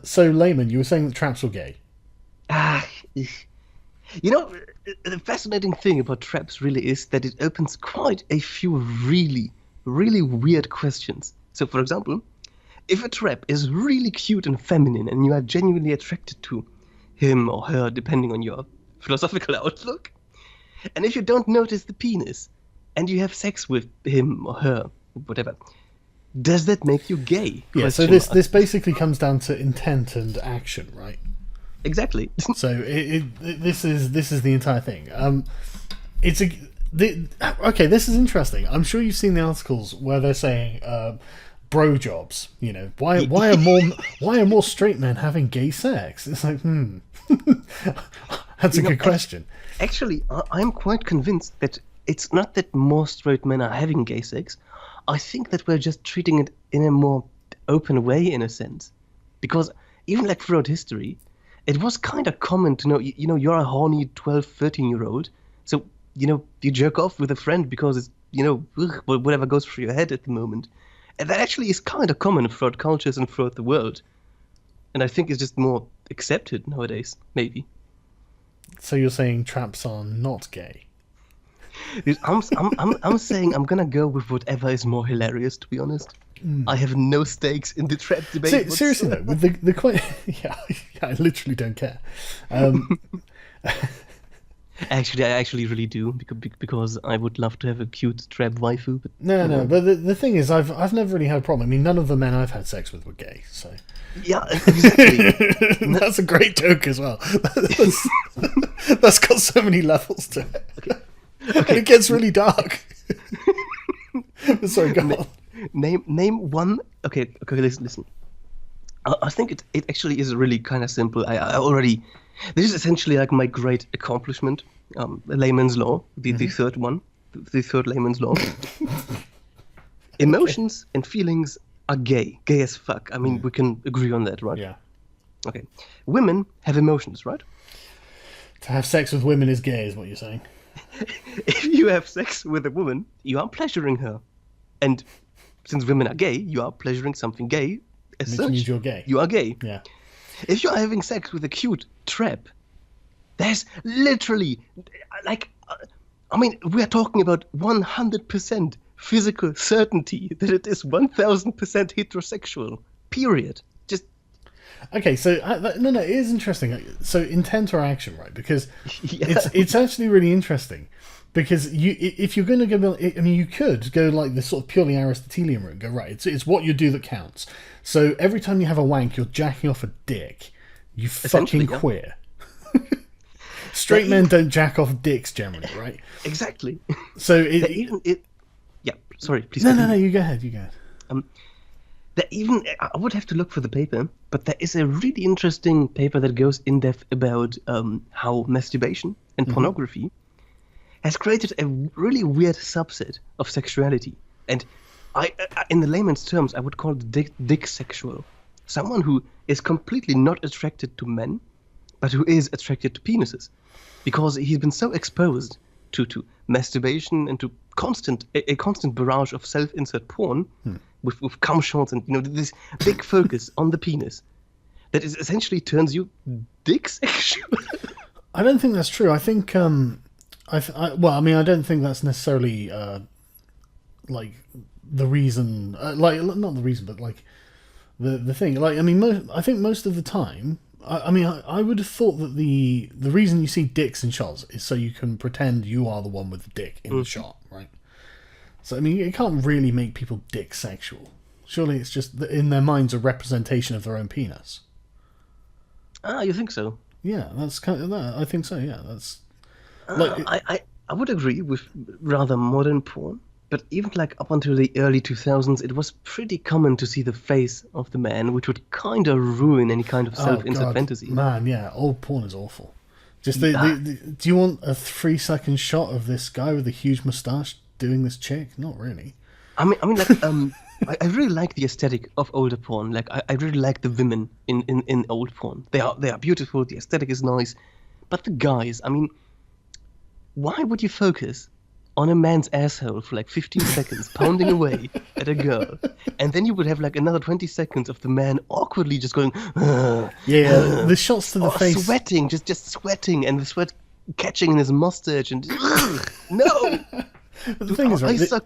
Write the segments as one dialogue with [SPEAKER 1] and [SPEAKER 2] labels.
[SPEAKER 1] So, Layman, you were saying that traps were gay.
[SPEAKER 2] Ah, you know, the fascinating thing about traps really is that it opens quite a few really, really weird questions. So, for example, if a trap is really cute and feminine and you are genuinely attracted to him or her, depending on your philosophical outlook, and if you don't notice the penis and you have sex with him or her, whatever, does that make you gay?
[SPEAKER 1] Yeah. So
[SPEAKER 2] Question mark.
[SPEAKER 1] this basically comes down to intent and action, right?
[SPEAKER 2] Exactly.
[SPEAKER 1] So this is the entire thing. It's a okay. This is interesting. I'm sure you've seen the articles where they're saying bro jobs. You know, why are more straight men having gay sex? It's like that's a good question.
[SPEAKER 2] Actually, I'm quite convinced that it's not that more straight men are having gay sex. I think that we're just treating it in a more open way, in a sense. Because even like throughout history, it was kind of common to know, you're a horny 12, 13-year-old. So, you jerk off with a friend because it's, whatever goes through your head at the moment. And that actually is kind of common throughout cultures and throughout the world. And I think it's just more accepted nowadays, maybe.
[SPEAKER 1] So you're saying traps are not gay?
[SPEAKER 2] I'm saying I'm gonna go with whatever is more hilarious. To be honest, I have no stakes in the trap debate.
[SPEAKER 1] Seriously though, with the quite I literally don't care.
[SPEAKER 2] Actually, I actually really do because I would love to have a cute trap waifu. But
[SPEAKER 1] No. But the thing is, I've never really had a problem. I mean, none of the men I've had sex with were gay, so
[SPEAKER 2] yeah, exactly.
[SPEAKER 1] that's a great joke as well. That's got so many levels to it.
[SPEAKER 2] Okay.
[SPEAKER 1] And it gets really dark. Sorry, go on.
[SPEAKER 2] Name one. Okay. Listen. I think it actually is really kind of simple. I already. This is essentially like my great accomplishment. Layman's law, the third one, the third Layman's law. Emotions and feelings are gay as fuck. I mean, we can agree on that, right?
[SPEAKER 1] Yeah.
[SPEAKER 2] Okay. Women have emotions, right?
[SPEAKER 1] To have sex with women is gay, is what you're saying.
[SPEAKER 2] If you have sex with a woman, you are pleasuring her. And since women are gay, you are pleasuring something gay. As
[SPEAKER 1] Which
[SPEAKER 2] such,
[SPEAKER 1] means you're gay.
[SPEAKER 2] You are gay.
[SPEAKER 1] Yeah.
[SPEAKER 2] If you're having sex with a cute trap, there's literally, we are talking about 100% physical certainty that it is 1000% heterosexual. Period. Just.
[SPEAKER 1] Okay, so no, it is interesting. So intent or action, right? Because
[SPEAKER 2] Yeah.
[SPEAKER 1] it's actually really interesting. Because if you're going to go, I mean, you could go like this sort of purely Aristotelian route. Go right, it's what you do that counts. So every time you have a wank, you're jacking off a dick. You fucking
[SPEAKER 2] yeah.
[SPEAKER 1] queer. Straight men don't jack off dicks generally, right?
[SPEAKER 2] Exactly.
[SPEAKER 1] So
[SPEAKER 2] Yeah. Sorry, please.
[SPEAKER 1] No. You go ahead.
[SPEAKER 2] I would have to look for the paper, but there is a really interesting paper that goes in depth about how masturbation and pornography has created a really weird subset of sexuality. And in the layman's terms, I would call it dick sexual. Someone who is completely not attracted to men, but who is attracted to penises. Because he's been so exposed to masturbation and to a constant barrage of self-insert porn with cum shots and this big focus on the penis that is essentially turns you dick sexual.
[SPEAKER 1] I don't think that's true. I think I don't think that's necessarily like the reason. Like not the reason, but like the thing. Like I mean, I think most of the time. I would have thought that the reason you see dicks in shots is so you can pretend you are the one with the dick in the shot, right? So I mean, it can't really make people dick sexual. Surely it's just that in their minds a representation of their own penis.
[SPEAKER 2] Ah, you think so?
[SPEAKER 1] Yeah, that's kind of that. I think so. Yeah, that's.
[SPEAKER 2] I would agree with rather modern porn, but even like up until the early 2000s, it was pretty common to see the face of the man, which would kind of ruin any kind of self-insert fantasy.
[SPEAKER 1] Man, yeah, old porn is awful. Just do you want a 3-second shot of this guy with a huge moustache doing this chick? Not really.
[SPEAKER 2] I mean, I really like the aesthetic of older porn. Like, I really like the women in old porn. They are beautiful. The aesthetic is nice, but the guys, I mean, why would you focus on a man's asshole for like 15 seconds, pounding away at a girl, and then you would have like another 20 seconds of the man awkwardly just going,
[SPEAKER 1] Yeah, the shots to the
[SPEAKER 2] or
[SPEAKER 1] face.
[SPEAKER 2] sweating, just sweating, and the sweat catching in his mustache, and no.
[SPEAKER 1] But the thing is,
[SPEAKER 2] I
[SPEAKER 1] right?
[SPEAKER 2] suck.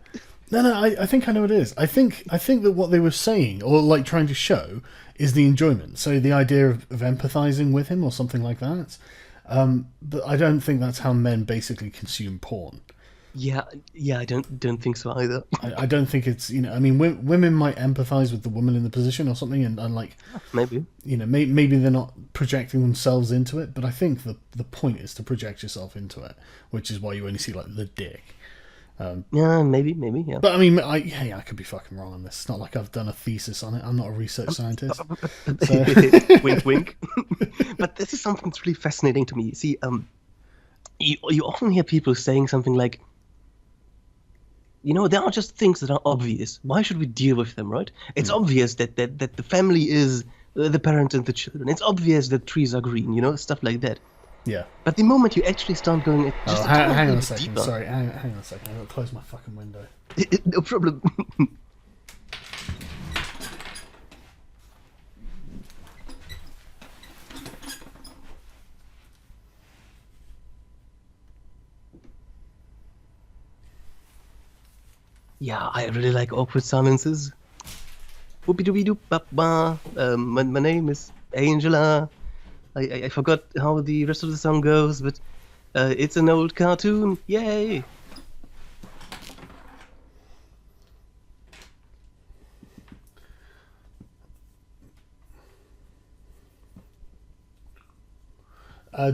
[SPEAKER 1] No, I think I know what it is. I think that what they were saying, or like trying to show, is the enjoyment. So the idea of empathizing with him or something like that. But I don't think that's how men basically consume porn.
[SPEAKER 2] Yeah, I don't think so either.
[SPEAKER 1] I don't think it's, I mean, women might empathize with the woman in the position or something, and like,
[SPEAKER 2] Maybe.
[SPEAKER 1] Maybe they're not projecting themselves into it, but I think the point is to project yourself into it, which is why you only see like the dick.
[SPEAKER 2] Yeah, maybe, yeah.
[SPEAKER 1] But I mean, I could be fucking wrong on this. It's not like I've done a thesis on it. I'm not a research scientist. So.
[SPEAKER 2] Wink, wink. But this is something that's really fascinating to me. See, you often hear people saying something like, there are just things that are obvious. Why should we deal with them, right? It's obvious that the family is the parent and the children. It's obvious that trees are green, stuff like that.
[SPEAKER 1] Yeah.
[SPEAKER 2] But the moment you actually start going just
[SPEAKER 1] hang on a second.
[SPEAKER 2] deeper,
[SPEAKER 1] Sorry, hang on a second. I've got to close my fucking window.
[SPEAKER 2] No problem. Yeah, I really like awkward silences. Whoopie doopie doop ba ba. My name is Angela. I forgot how the rest of the song goes, but it's an old cartoon. Yay!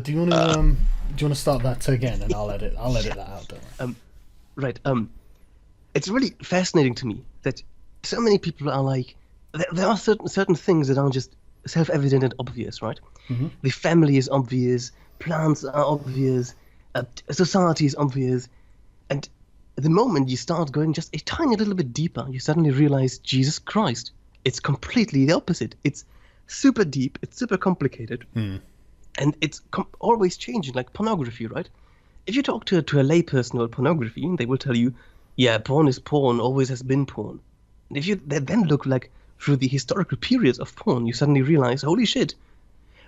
[SPEAKER 1] Do you want to start that again, and I'll edit that out. Don't worry.
[SPEAKER 2] Right. It's really fascinating to me that so many people are like, there are certain things that are just self-evident and obvious, right?
[SPEAKER 1] Mm-hmm.
[SPEAKER 2] The family is obvious, plants are obvious, society is obvious, and the moment you start going just a tiny little bit deeper, you suddenly realize, Jesus Christ, it's completely the opposite. It's super deep, it's super complicated, and it's always changing, like pornography, right? If you talk to a layperson about pornography, they will tell you, yeah, porn is porn, always has been porn. And if you then look like through the historical periods of porn, you suddenly realize, holy shit,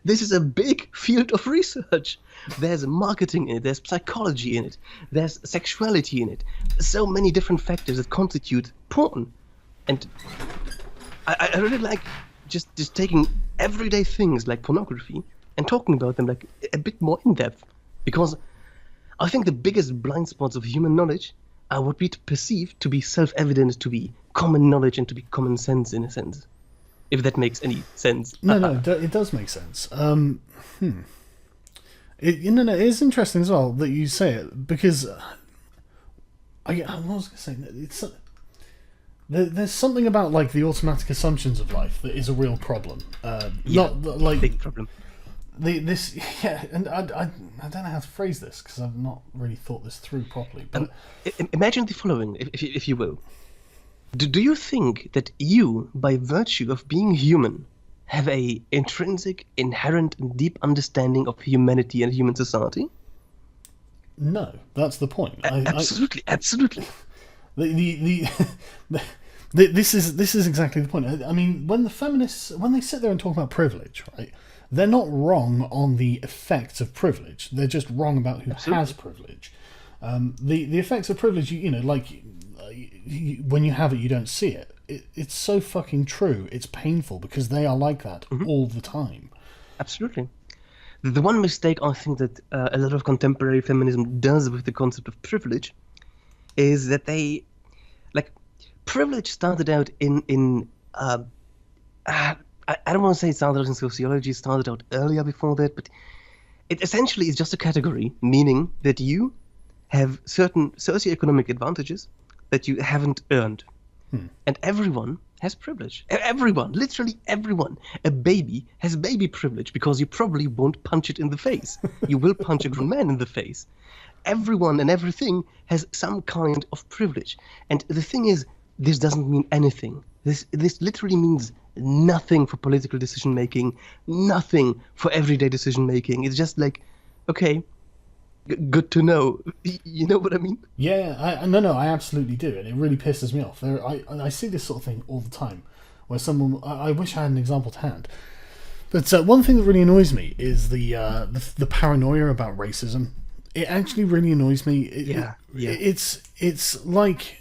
[SPEAKER 2] this is a big field of research. There's marketing in it, there's psychology in it, there's sexuality in it. So many different factors that constitute porn. And I really like just taking everyday things like pornography and talking about them like a bit more in depth. Because I think the biggest blind spots of human knowledge are what we perceive to be self-evident, to be common knowledge, and to be common sense in a sense. If that makes any sense.
[SPEAKER 1] No, it does make sense. It is interesting as well that you say it, because I was going to say, there's something about like the automatic assumptions of life that is a real problem. Not like
[SPEAKER 2] big problem.
[SPEAKER 1] And I don't know how to phrase this because I've not really thought this through properly. But
[SPEAKER 2] imagine the following, if you will. Do you think that you, by virtue of being human, have a intrinsic, inherent, and deep understanding of humanity and human society?
[SPEAKER 1] No, that's the point.
[SPEAKER 2] Absolutely.
[SPEAKER 1] This is exactly the point. I mean, when the feminists, when they sit there and talk about privilege, right? They're not wrong on the effects of privilege. They're just wrong about who has privilege. The effects of privilege, when you have it, you don't see it. It's so fucking true. It's painful because they are like that all the time.
[SPEAKER 2] Absolutely. The one mistake I think that a lot of contemporary feminism does with the concept of privilege is that they, like, privilege started out in I don't want to say it started out in sociology, it started out earlier before that, but it essentially is just a category, meaning that you have certain socioeconomic advantages that you haven't earned. And everyone has privilege. Everyone, literally everyone. A baby has baby privilege because you probably won't punch it in the face. You will punch a grown man in the face. Everyone and everything has some kind of privilege. And the thing is, this doesn't mean anything. This literally means nothing for political decision making, nothing for everyday decision making. It's just like, okay, Good to know. You know what I mean?
[SPEAKER 1] Yeah, no, I absolutely do, and it really pisses me off. I see this sort of thing all the time, where someone. I wish I had an example to hand. But one thing that really annoys me is the paranoia about racism. It actually really annoys me. It's like,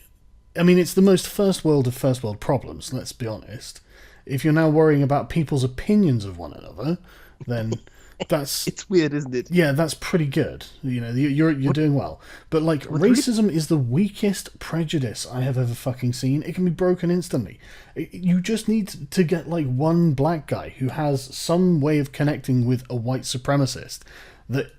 [SPEAKER 1] I mean, it's the most first world of first world problems. Let's be honest. If you're now worrying about people's opinions of one another, then that's
[SPEAKER 2] It's weird, isn't it?
[SPEAKER 1] yeah, that's pretty good. You know, you're doing well. But like, racism is the weakest prejudice I have ever fucking seen. It can be broken instantly. You just need to get like one black guy who has some way of connecting with a white supremacist that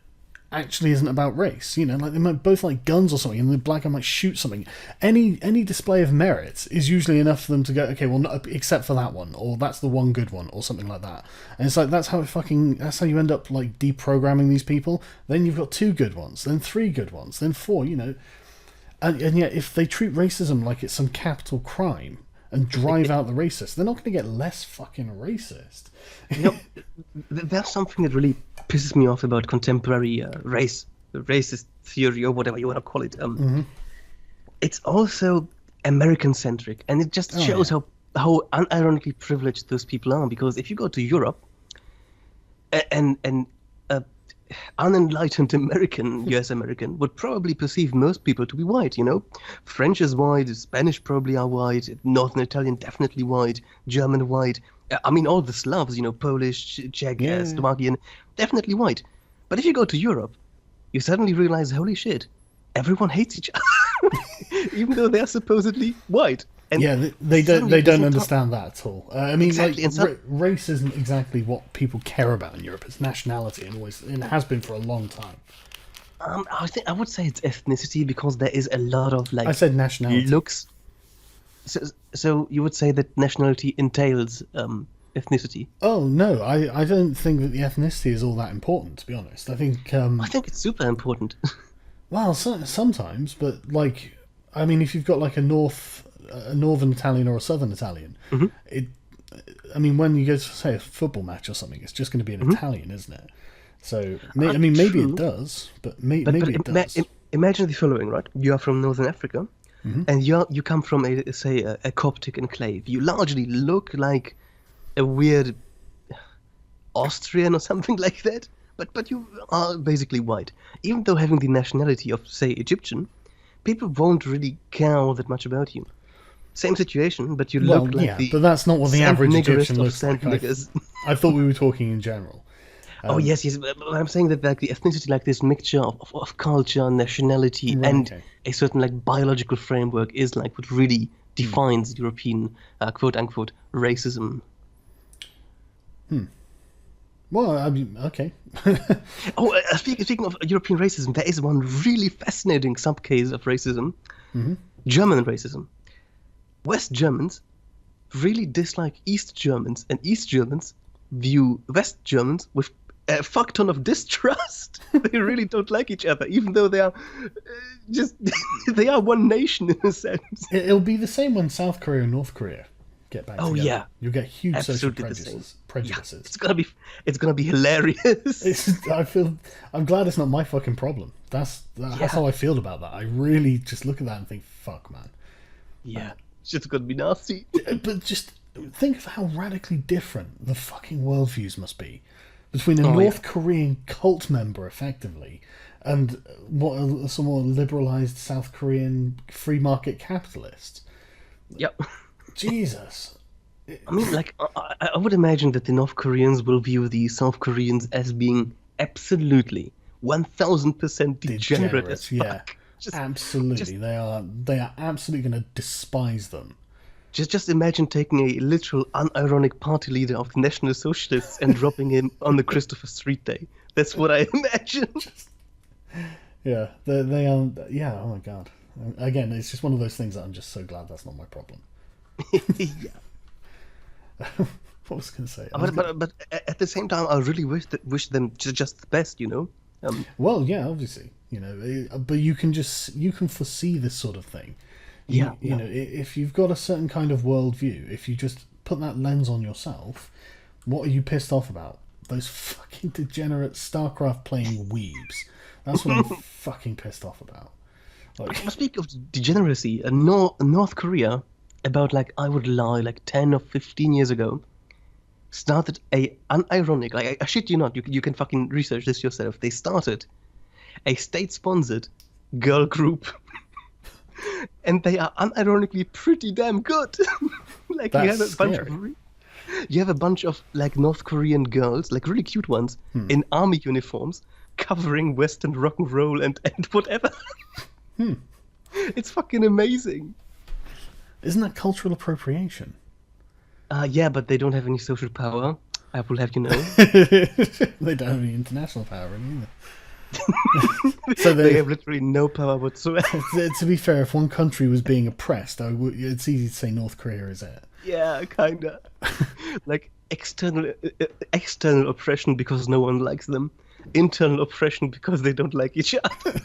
[SPEAKER 1] actually isn't about race. You know, like they might both like guns or something, and the black guy might shoot something. Any display of merit is usually enough for them to go, okay, well, not, except for that one, or that's the one good one, or something like that. And it's like that's how you end up like deprogramming these people. Then you've got 2 good ones, then 3 good ones, then 4. You know, and yet if they treat racism like it's some capital crime and drive out the racists, they're not going to get less fucking racist.
[SPEAKER 2] You know, there's something that really pisses me off about contemporary racist theory, or whatever you want to call it. It's also American-centric, and it just shows how unironically privileged those people are. Because if you go to Europe, and unenlightened US American would probably perceive most people to be white, you know. French is white, Spanish probably are white, Northern Italian definitely white, German white. I mean, all the Slavs, you know, Polish, Czech, Slovakian, definitely white. But if you go to Europe, you suddenly realize, holy shit, everyone hates each other, even though they're supposedly white. And
[SPEAKER 1] yeah, they don't understand that at all. I mean,
[SPEAKER 2] exactly.
[SPEAKER 1] like, race isn't exactly what people care about in Europe. It's nationality, and it has been for a long time.
[SPEAKER 2] I would say it's ethnicity, because there is a lot of like.
[SPEAKER 1] I said nationality.
[SPEAKER 2] Looks. So you would say that nationality entails ethnicity?
[SPEAKER 1] Oh no, I don't think that the ethnicity is all that important. To be honest, I think
[SPEAKER 2] it's super important.
[SPEAKER 1] well, sometimes, but like, I mean, if you've got like a northern Italian or a southern Italian, I mean, when you go to say a football match or something, it's just going to be an Italian, isn't it? So I mean, maybe it does, but maybe it does.
[SPEAKER 2] Imagine the following, right? You are from Northern Africa. And you come from a Coptic enclave. You largely look like a weird Austrian or something like that, but you are basically white. Even though having the nationality of, say, Egyptian, people won't really care all that much about you. Same situation, but you look like the.
[SPEAKER 1] But that's not what the average Egyptian looks like.
[SPEAKER 2] Niggers.
[SPEAKER 1] I thought we were talking in general.
[SPEAKER 2] Yes. But I'm saying that like the ethnicity, like this mixture of culture, nationality, a certain like biological framework, is like what really defines European quote unquote racism.
[SPEAKER 1] Well, I mean, okay.
[SPEAKER 2] Speaking of European racism, there is one really fascinating subcase of racism: German racism. West Germans really dislike East Germans, and East Germans view West Germans with a fuck ton of distrust. They really don't like each other, even though they are they are one nation in a sense.
[SPEAKER 1] It'll be the same when South Korea and North Korea get back together.
[SPEAKER 2] Yeah,
[SPEAKER 1] you'll get huge
[SPEAKER 2] absolutely
[SPEAKER 1] social prejudices.
[SPEAKER 2] Yeah, it's gonna be hilarious.
[SPEAKER 1] I'm glad it's not my fucking problem. That's how I feel about that. I really just look at that and think, fuck, man.
[SPEAKER 2] Yeah, it's just gonna be nasty.
[SPEAKER 1] But just think of how radically different the fucking worldviews must be between a North Korean cult member, effectively, and some more liberalized South Korean free market capitalist.
[SPEAKER 2] Yep.
[SPEAKER 1] Jesus.
[SPEAKER 2] I mean, like, I would imagine that the North Koreans will view the South Koreans as being absolutely 1000% degenerate as fuck.
[SPEAKER 1] Yeah, absolutely. They are absolutely going to despise them.
[SPEAKER 2] Just imagine taking a literal unironic party leader of the National Socialists and dropping him on the Christopher Street Day. That's what I imagine.
[SPEAKER 1] Yeah, they are. Yeah, oh my god. Again, it's just one of those things that I'm just so glad that's not my problem.
[SPEAKER 2] Yeah.
[SPEAKER 1] What was I going to say?
[SPEAKER 2] But at the same time, I really wish them just the best, you know.
[SPEAKER 1] Well, yeah, obviously, you know, but you can foresee this sort of thing. You know, if you've got a certain kind of worldview, if you just put that lens on yourself, what are you pissed off about? Those fucking degenerate StarCraft playing weebs That's what I'm fucking pissed off about. Like,
[SPEAKER 2] Speaking of degeneracy, North Korea, about like I would lie, like 10 or 15 years ago, started a unironic, like I shit you not, you can fucking research this yourself. They started a state-sponsored girl group, and they are unironically pretty damn good. Like
[SPEAKER 1] that's scary.
[SPEAKER 2] You have a bunch of like North Korean girls, like really cute ones, in army uniforms, covering Western rock and roll and whatever. It's fucking amazing.
[SPEAKER 1] Isn't that cultural appropriation?
[SPEAKER 2] Yeah, but they don't have any social power. I will have you know.
[SPEAKER 1] They don't have any international power either. So
[SPEAKER 2] They have literally no power whatsoever.
[SPEAKER 1] to be fair, if one country was being oppressed, it's easy to say North Korea is it.
[SPEAKER 2] Yeah, kinda. Like external oppression because no one likes them. Internal oppression because they don't like each other.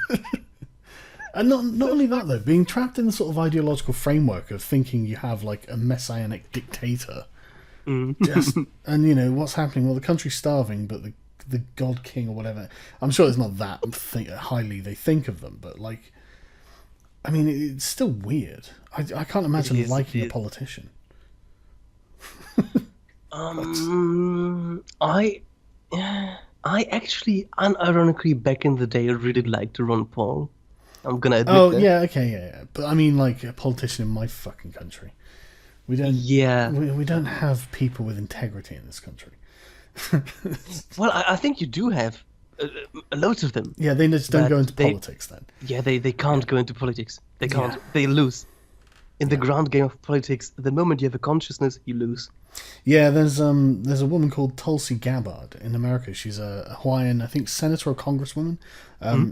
[SPEAKER 1] And not only that though, being trapped in the sort of ideological framework of thinking you have like a messianic dictator. Just, and you know what's happening? Well, the country's starving, but the God King or whatever. I'm sure it's not that highly they think of them, but like, I mean, it's still weird. I can't imagine liking a politician.
[SPEAKER 2] I actually, unironically, back in the day, really liked Ron Paul. I'm gonna admit that.
[SPEAKER 1] Yeah, okay, yeah. But I mean, like a politician in my fucking country, we don't.
[SPEAKER 2] Yeah.
[SPEAKER 1] We don't have people with integrity in this country.
[SPEAKER 2] Well, I think you do have loads of them.
[SPEAKER 1] Yeah, they just don't go into politics then.
[SPEAKER 2] Yeah, they can't go into politics. They can't. Yeah. They lose. In the grand game of politics, the moment you have a consciousness, you lose.
[SPEAKER 1] Yeah, there's a woman called Tulsi Gabbard in America. She's a Hawaiian, I think, senator or congresswoman.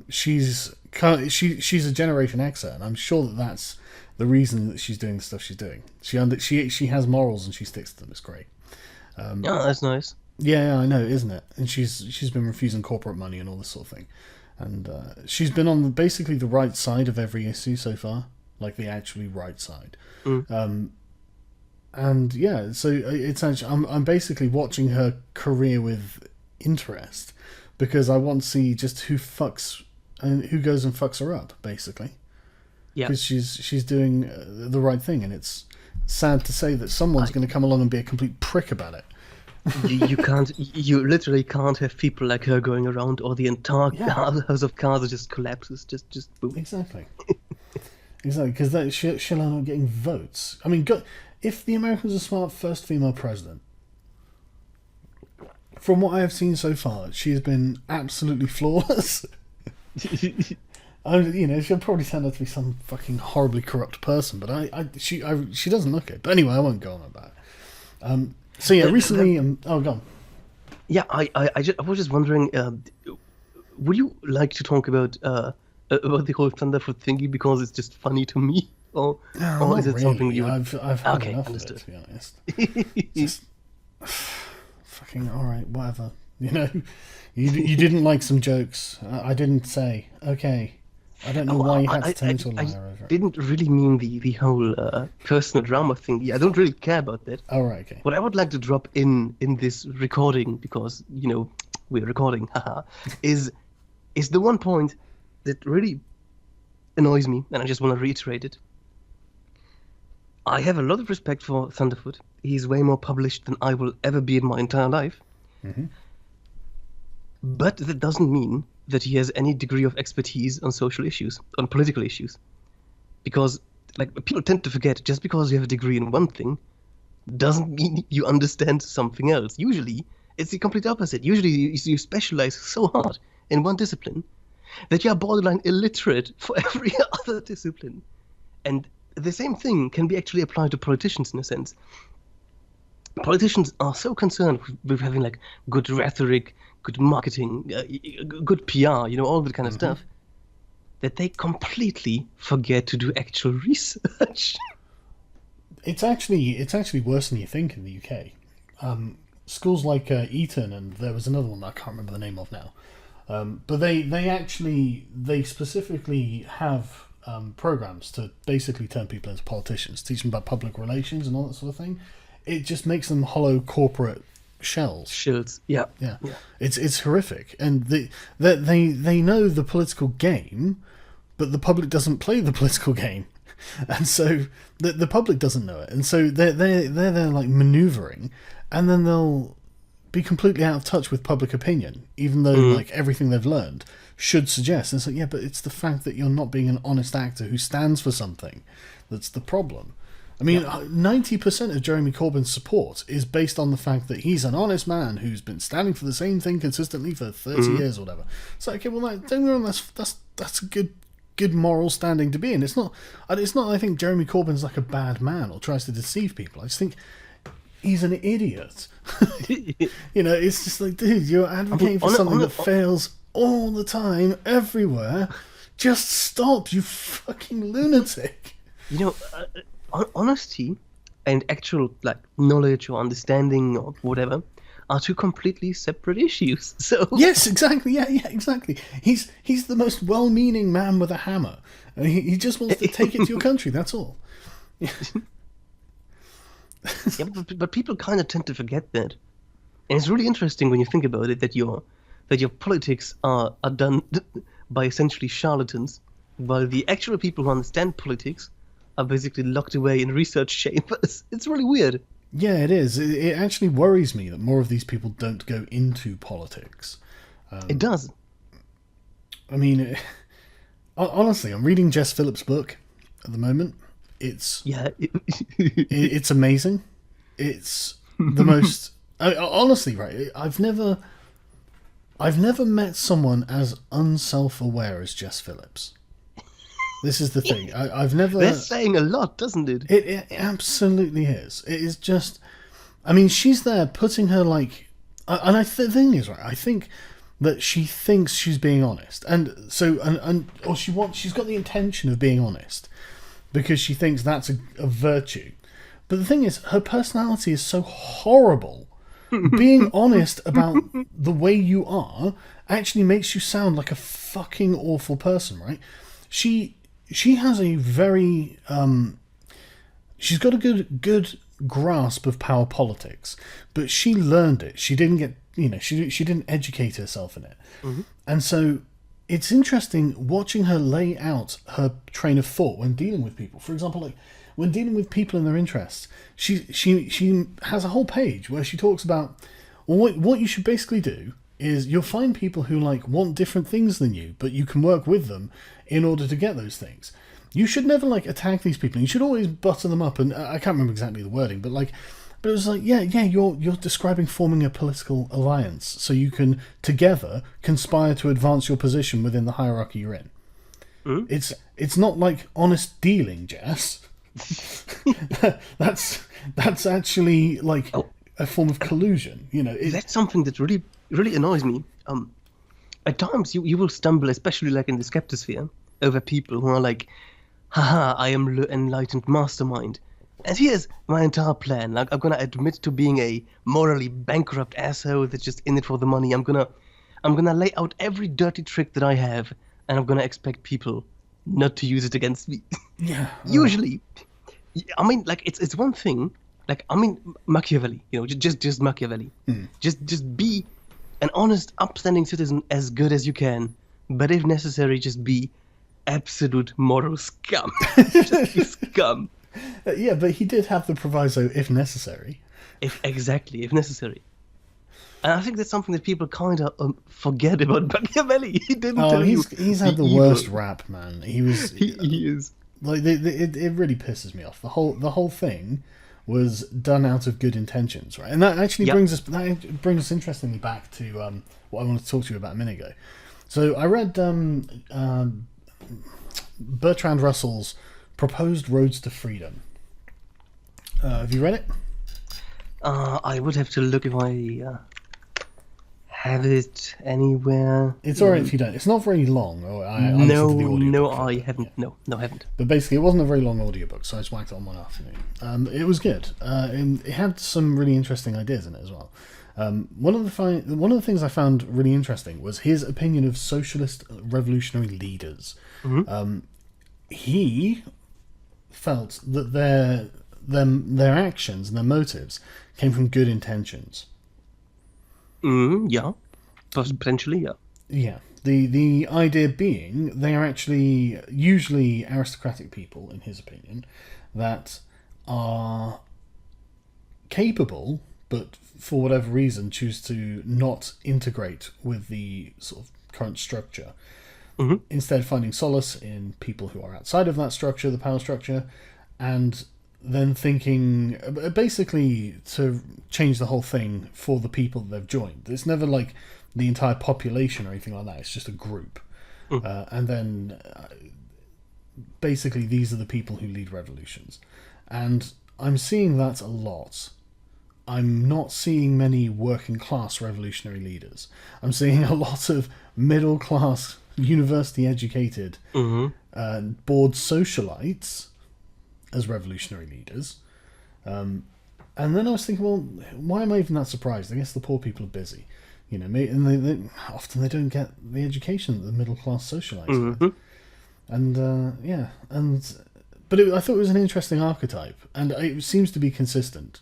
[SPEAKER 1] She's a Generation Xer, and I'm sure that's the reason that she's doing the stuff she's doing. She has morals and she sticks to them. It's great.
[SPEAKER 2] Oh, that's nice.
[SPEAKER 1] Yeah, I know, isn't it? And she's been refusing corporate money and all this sort of thing, and she's been on basically the right side of every issue so far, like the actually right side. And yeah, so it's actually I'm basically watching her career with interest because I want to see just who goes and fucks her up, basically. Yeah, because she's doing the right thing, and it's sad to say that someone's going to come along and be a complete prick about it.
[SPEAKER 2] you literally can't have people like her going around, or the entire house of cards just collapses. Just boom.
[SPEAKER 1] Exactly. Exactly, because she'll end up getting votes. I mean, if the Americans are smart, first female president. From what I have seen so far, she has been absolutely flawless. She'll probably turn out to be some fucking horribly corrupt person, but she doesn't look it. But anyway, I won't go on about it. So yeah, recently, go on.
[SPEAKER 2] Yeah, I was just wondering, would you like to talk about the whole Thunderfoot thingy because it's just funny to me, or is it really something you?
[SPEAKER 1] I've had enough of it, to be honest. Just, fucking all right, whatever. You didn't like some jokes. I didn't say. Okay, I don't know why you had to turn into a liar over it.
[SPEAKER 2] I didn't really mean the whole personal drama thing. I don't really care about that.
[SPEAKER 1] Oh, right, okay.
[SPEAKER 2] What I would like to drop in this recording, because we're recording, is the one point that really annoys me, and I just want to reiterate it. I have a lot of respect for Thunderfoot. He's way more published than I will ever be in my entire life. Mm-hmm. But that doesn't mean that he has any degree of expertise on social issues, on political issues. Because, like, people tend to forget, just because you have a degree in one thing doesn't mean you understand something else. Usually, it's the complete opposite. Usually, you specialize so hard in one discipline that you are borderline illiterate for every other discipline. And the same thing can be actually applied to politicians in a sense. Politicians are so concerned with having like good rhetoric, good marketing, good PR, all that kind of stuff, that they completely forget to do actual research. It's
[SPEAKER 1] actually worse than you think in the UK. Schools like Eton, and there was another one that I can't remember the name of now. But they specifically have programs to basically turn people into politicians, teach them about public relations and all that sort of thing. It just makes them hollow corporate shells.
[SPEAKER 2] Shields. Yeah.
[SPEAKER 1] Yeah,
[SPEAKER 2] Yeah.
[SPEAKER 1] it's horrific, and they know the political game, but the public doesn't play the political game, and so the public doesn't know it, and so they're there like manoeuvring, and then they'll be completely out of touch with public opinion, even though like everything they've learned should suggest. And it's like, yeah, but it's the fact that you're not being an honest actor who stands for something that's the problem. I mean, 90% of Jeremy Corbyn's support is based on the fact that he's an honest man who's been standing for the same thing consistently for 30 years or whatever. It's like, okay, well, don't get me wrong, that's a good moral standing to be in. It's not. I think Jeremy Corbyn's like a bad man or tries to deceive people. I just think he's an idiot. You know, it's just like, dude, you're advocating for something that fails all the time, everywhere. Just stop, you fucking lunatic.
[SPEAKER 2] You know, honesty and actual like knowledge or understanding or whatever are two completely separate issues. So
[SPEAKER 1] yes, exactly. Yeah, exactly. He's the most well-meaning man with a hammer, and he just wants to take it to your country. That's all.
[SPEAKER 2] yeah, but people kind of tend to forget that, and it's really interesting when you think about it that your politics are done by essentially charlatans, while the actual people who understand politics are basically locked away in research chambers. It's really weird.
[SPEAKER 1] Yeah, it is. It actually worries me that more of these people don't go into politics.
[SPEAKER 2] It does.
[SPEAKER 1] I mean, honestly, I'm reading Jess Phillips' book at the moment. It's it's amazing. It's the most. Honestly, right? I've never met someone as unself-aware as Jess Phillips. This is the thing. I've never.
[SPEAKER 2] That's saying a lot, doesn't it?
[SPEAKER 1] It absolutely is. It is just. I mean, she's there putting her like, and the thing is, right? I think that she thinks she's being honest, and so or she's got the intention of being honest because she thinks that's a virtue. But the thing is, her personality is so horrible. Being honest about the way you are actually makes you sound like a fucking awful person, right? She has a very she's got a good grasp of power politics, but she learned it. She didn't get she didn't educate herself in it, and so it's interesting watching her lay out her train of thought when dealing with people. For example, like when dealing with people and their interests, she has a whole page where she talks about what you should basically do is you'll find people who like want different things than you, but you can work with them in order to get those things. You should never like attack these people. You should always butter them up. And I can't remember exactly the wording, but it was like, yeah, you're describing forming a political alliance so you can together conspire to advance your position within the hierarchy you're in. It's not like honest dealing, Jess. that's actually like a form of collusion. You know,
[SPEAKER 2] that's something that really annoys me. At times you will stumble, especially like in the skeptosphere, over people who are like, haha, I am enlightened mastermind, and here's my entire plan. Like, I'm gonna admit to being a morally bankrupt asshole that's just in it for the money. I'm gonna lay out every dirty trick that I have, and I'm gonna expect people not to use it against me.
[SPEAKER 1] Yeah.
[SPEAKER 2] Usually, I mean, like it's one thing. Like, I mean, Machiavelli, you know, just Machiavelli. Just be an honest, upstanding citizen as good as you can, but if necessary, just be absolute moral scum. Just be scum.
[SPEAKER 1] Yeah, but he did have the proviso, if necessary.
[SPEAKER 2] If necessary. And I think that's something that people kind of forget about Machiavelli. He didn't tell you.
[SPEAKER 1] He's had the worst rap, man. He was.
[SPEAKER 2] He is.
[SPEAKER 1] Like it really pisses me off. The whole thing was done out of good intentions, right? And that actually brings us interestingly back to what I wanted to talk to you about a minute ago. So I read Bertrand Russell's Proposed Roads to Freedom. Have you read it?
[SPEAKER 2] I would have to look if I have it anywhere.
[SPEAKER 1] It's alright if you don't. It's not very long. I haven't.
[SPEAKER 2] No, I haven't.
[SPEAKER 1] But basically, it wasn't a very long audiobook, so I just whacked it on one afternoon. It was good. And it had some really interesting ideas in it as well. One of the things I found really interesting was his opinion of socialist revolutionary leaders. He felt that their actions and their motives came from good intentions.
[SPEAKER 2] Yeah, potentially, yeah.
[SPEAKER 1] Yeah. The idea being they are actually usually aristocratic people, in his opinion, that are capable, but for whatever reason choose to not integrate with the sort of current structure.
[SPEAKER 2] Hmm.
[SPEAKER 1] Instead, finding solace in people who are outside of that structure, the power structure, and then thinking basically to change the whole thing for the people that they've joined. It's never like the entire population or anything like that. It's just a group, and then basically these are the people who lead revolutions, and I'm seeing that a lot. I'm not seeing many working class revolutionary leaders. I'm seeing a lot of middle class, university educated,
[SPEAKER 2] Hmm.
[SPEAKER 1] bored socialites as revolutionary leaders. And then I was thinking, well, why am I even that surprised? I guess the poor people are busy, and often they don't get the education that the middle class socialites get. And I thought it was an interesting archetype, and it seems to be consistent.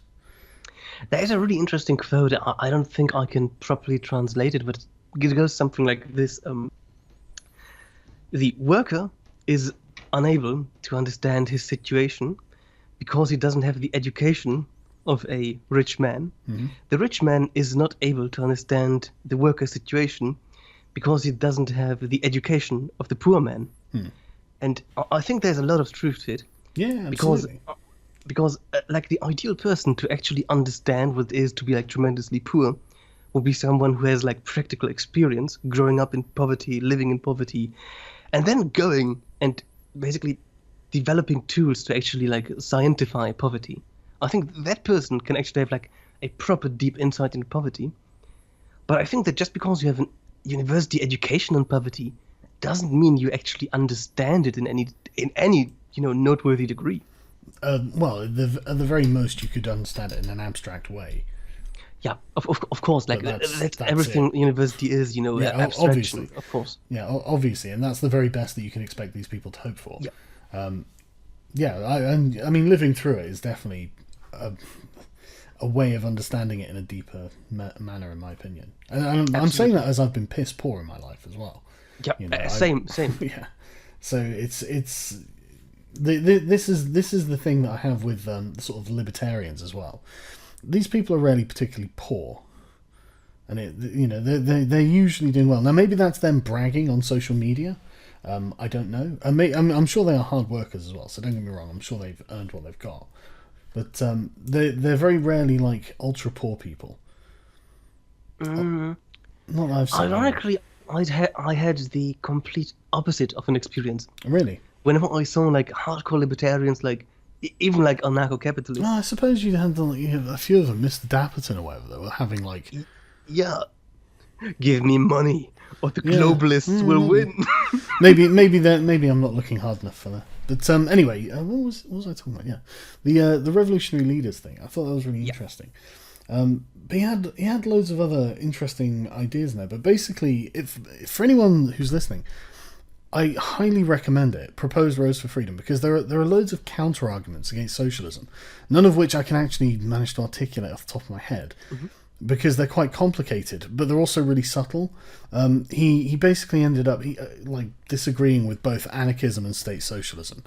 [SPEAKER 2] There is a really interesting quote. I don't think I can properly translate it, but it goes something like this. The worker is unable to understand his situation because he doesn't have the education of a rich man.
[SPEAKER 1] Mm-hmm.
[SPEAKER 2] The rich man is not able to understand the worker's situation because he doesn't have the education of the poor man. And I think there's a lot of truth to it.
[SPEAKER 1] Yeah, absolutely.
[SPEAKER 2] Because like the ideal person to actually understand what it is to be like tremendously poor would be someone who has like practical experience growing up in poverty, living in poverty, and then going and basically developing tools to actually like scientify poverty. I think that person can actually have like a proper deep insight into poverty. But I think that just because you have an university education on poverty doesn't mean you actually understand it in any noteworthy degree.
[SPEAKER 1] Well, at the very most, you could understand it in an abstract way.
[SPEAKER 2] Yeah, of course, like that's everything
[SPEAKER 1] it.
[SPEAKER 2] university is, abstraction,
[SPEAKER 1] obviously.
[SPEAKER 2] of course.
[SPEAKER 1] Yeah, obviously, and that's the very best that you can expect these people to hope for.
[SPEAKER 2] Yeah.
[SPEAKER 1] I mean, living through it is definitely a way of understanding it in a deeper manner, in my opinion. And I'm saying that as I've been piss poor in my life as well.
[SPEAKER 2] Yeah, same.
[SPEAKER 1] Yeah, so it's this is the thing that I have with sort of libertarians as well. These people are rarely particularly poor, and they're usually doing well. Now maybe that's them bragging on social media. I don't know. I'm sure they are hard workers as well. So don't get me wrong. I'm sure they've earned what they've got, but they're very rarely like ultra poor people. Not that I've seen.
[SPEAKER 2] Ironically, I had the complete opposite of an experience.
[SPEAKER 1] Really?
[SPEAKER 2] Whenever I saw like hardcore libertarians, like even like anarcho-capitalists.
[SPEAKER 1] Well, I suppose you had a few of them, Mr. Dapperton or whatever, that were having like,
[SPEAKER 2] yeah, give me money or the globalists will win.
[SPEAKER 1] maybe I'm not looking hard enough for that. But anyway, what was I talking about? Yeah, the revolutionary leaders thing. I thought that was really interesting. But he had loads of other interesting ideas in there. But basically, if for anyone who's listening, I highly recommend it. Propose Rose for Freedom, because there are loads of counter arguments against socialism, none of which I can actually manage to articulate off the top of my head, because they're quite complicated, but they're also really subtle. He basically ended up disagreeing with both anarchism and state socialism,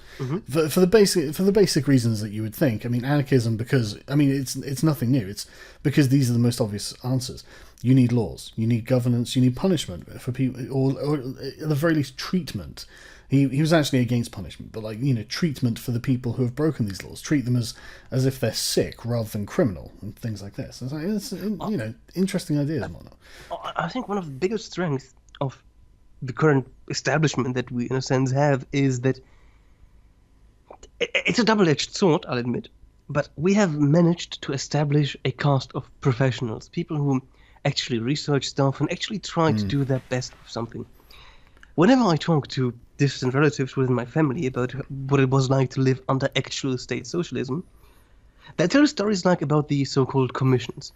[SPEAKER 1] for the basic reasons that you would think. I mean, anarchism because it's nothing new. It's because these are the most obvious answers. You need laws, you need governance, you need punishment for people, or at the very least treatment. He was actually against punishment, but treatment for the people who have broken these laws. Treat them as if they're sick rather than criminal and things like this. It's interesting ideas and whatnot.
[SPEAKER 2] I think one of the biggest strengths of the current establishment that we, in a sense, have is that it's a double-edged sword, I'll admit, but we have managed to establish a caste of professionals, people who actually research stuff and actually try to do their best with something. Whenever I talk to distant relatives within my family about what it was like to live under actual state socialism, they tell stories like about the so-called commissions.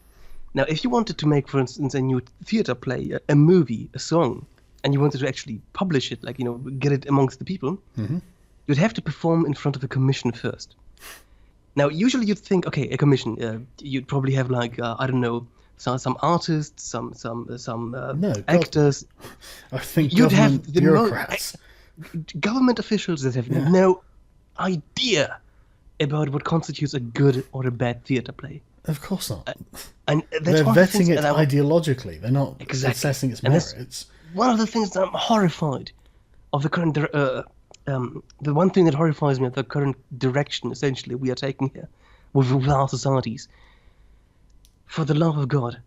[SPEAKER 2] Now, if you wanted to make, for instance, a new theater play, a movie, a song, and you wanted to actually publish it, get it amongst the people, you'd have to perform in front of a commission first. Now, usually you'd think, okay, a commission, you'd probably have some artists, some
[SPEAKER 1] No, God,
[SPEAKER 2] actors.
[SPEAKER 1] I think
[SPEAKER 2] You'd have
[SPEAKER 1] government
[SPEAKER 2] the
[SPEAKER 1] bureaucrats.
[SPEAKER 2] government officials that have no idea about what constitutes a good or a bad theater play.
[SPEAKER 1] Of course not.
[SPEAKER 2] And that's
[SPEAKER 1] They're
[SPEAKER 2] one of the things
[SPEAKER 1] vetting it
[SPEAKER 2] that I'm
[SPEAKER 1] ideologically. They're not
[SPEAKER 2] exactly.
[SPEAKER 1] assessing its
[SPEAKER 2] And that's
[SPEAKER 1] merits.
[SPEAKER 2] one of the things that I'm horrified of the current. The one thing that horrifies me of the current direction, essentially, we are taking here with our societies. For the love of God,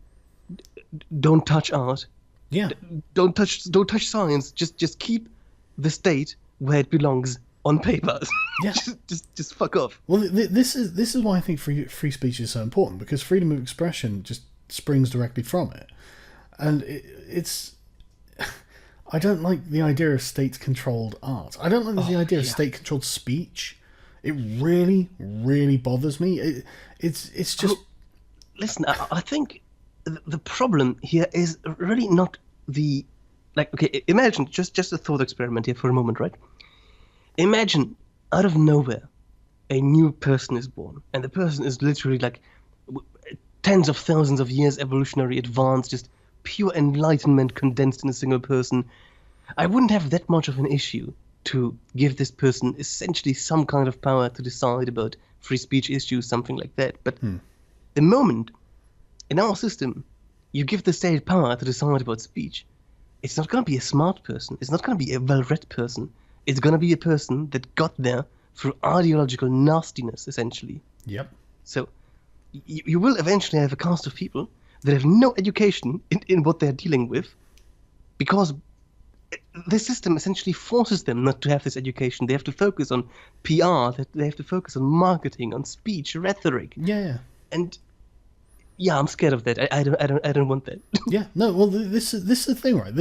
[SPEAKER 2] don't touch art.
[SPEAKER 1] Yeah.
[SPEAKER 2] Don't touch science. Just keep the state where it belongs on paper.
[SPEAKER 1] Yeah.
[SPEAKER 2] just fuck off.
[SPEAKER 1] Well, this is why I think free speech is so important, because freedom of expression just springs directly from it, and it's. I don't like the idea of state-controlled art. I don't like the idea of state-controlled speech. It really, really bothers me. It's just.
[SPEAKER 2] Listen, I think the problem here is really not the, like, okay, imagine, just a thought experiment here for a moment, right? Imagine, out of nowhere, a new person is born, and the person is literally like tens of thousands of years evolutionary advance, just pure enlightenment condensed in a single person. I wouldn't have that much of an issue to give this person essentially some kind of power to decide about free speech issues, something like that. But the moment in our system you give the state power to decide about speech, it's not going to be a smart person. It's not going to be a well-read person. It's going to be a person that got there through ideological nastiness, essentially.
[SPEAKER 1] Yep.
[SPEAKER 2] So you will eventually have a cast of people that have no education in what they're dealing with, because the system essentially forces them not to have this education. They have to focus on PR, they have to focus on marketing, on speech, rhetoric.
[SPEAKER 1] Yeah.
[SPEAKER 2] And yeah, I'm scared of that. I don't want that.
[SPEAKER 1] Yeah, no, well, this is the thing, right?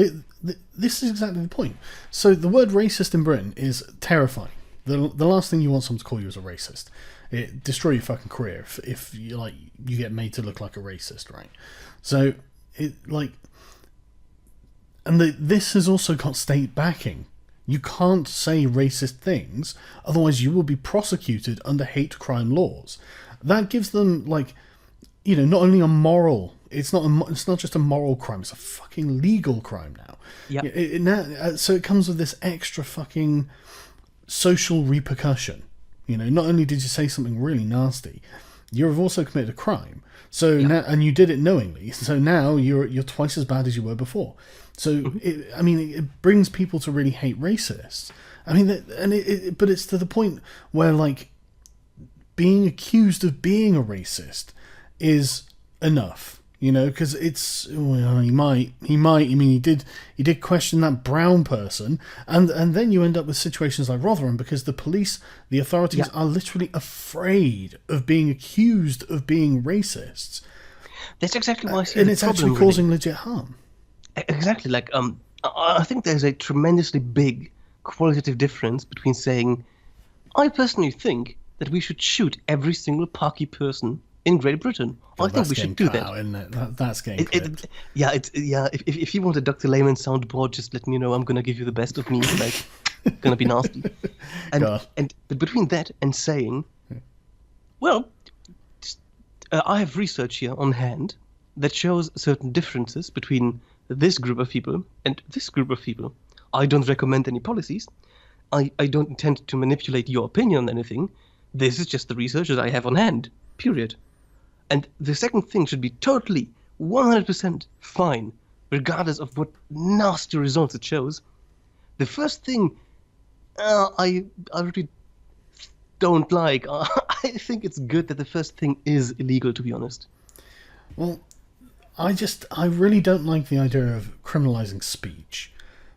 [SPEAKER 1] This is exactly the point. So the word racist in Britain is terrifying. The last thing you want someone to call you is a racist. It destroy your fucking career if you get made to look like a racist, right? So this has also got state backing. You can't say racist things, otherwise you will be prosecuted under hate crime laws. That gives them not only a moral. It's not just a moral crime. It's a fucking legal crime now.
[SPEAKER 2] Yeah.
[SPEAKER 1] So it comes with this extra fucking social repercussion. Not only did you say something really nasty, you've also committed a crime. So now, and you did it knowingly. So now you're twice as bad as you were before. So it brings people to really hate racists. But it's to the point where being accused of being a racist is enough, because it's he did question that brown person, and then you end up with situations like Rotherham, because the authorities are literally afraid of being accused of being racists.
[SPEAKER 2] That's exactly why I see
[SPEAKER 1] and
[SPEAKER 2] the
[SPEAKER 1] it's
[SPEAKER 2] problem,
[SPEAKER 1] actually causing legit harm.
[SPEAKER 2] Exactly. I think there's a tremendously big qualitative difference between saying, I personally think that we should shoot every single parky person in Great Britain. I think we should do that.
[SPEAKER 1] Out, isn't it? That's getting clipped.
[SPEAKER 2] If you want a Dr. Layman soundboard, just let me know. I'm gonna give you the best of me. Gonna be nasty. But between that and saying, well, I have research here on hand that shows certain differences between this group of people and this group of people. I don't recommend any policies. I don't intend to manipulate your opinion on anything. This is just the research that I have on hand. Period. And the second thing should be totally 100% fine, regardless of what nasty results it shows. The first thing I really don't like. I think it's good that the first thing is illegal, to be honest.
[SPEAKER 1] Well, I really don't like the idea of criminalizing speech,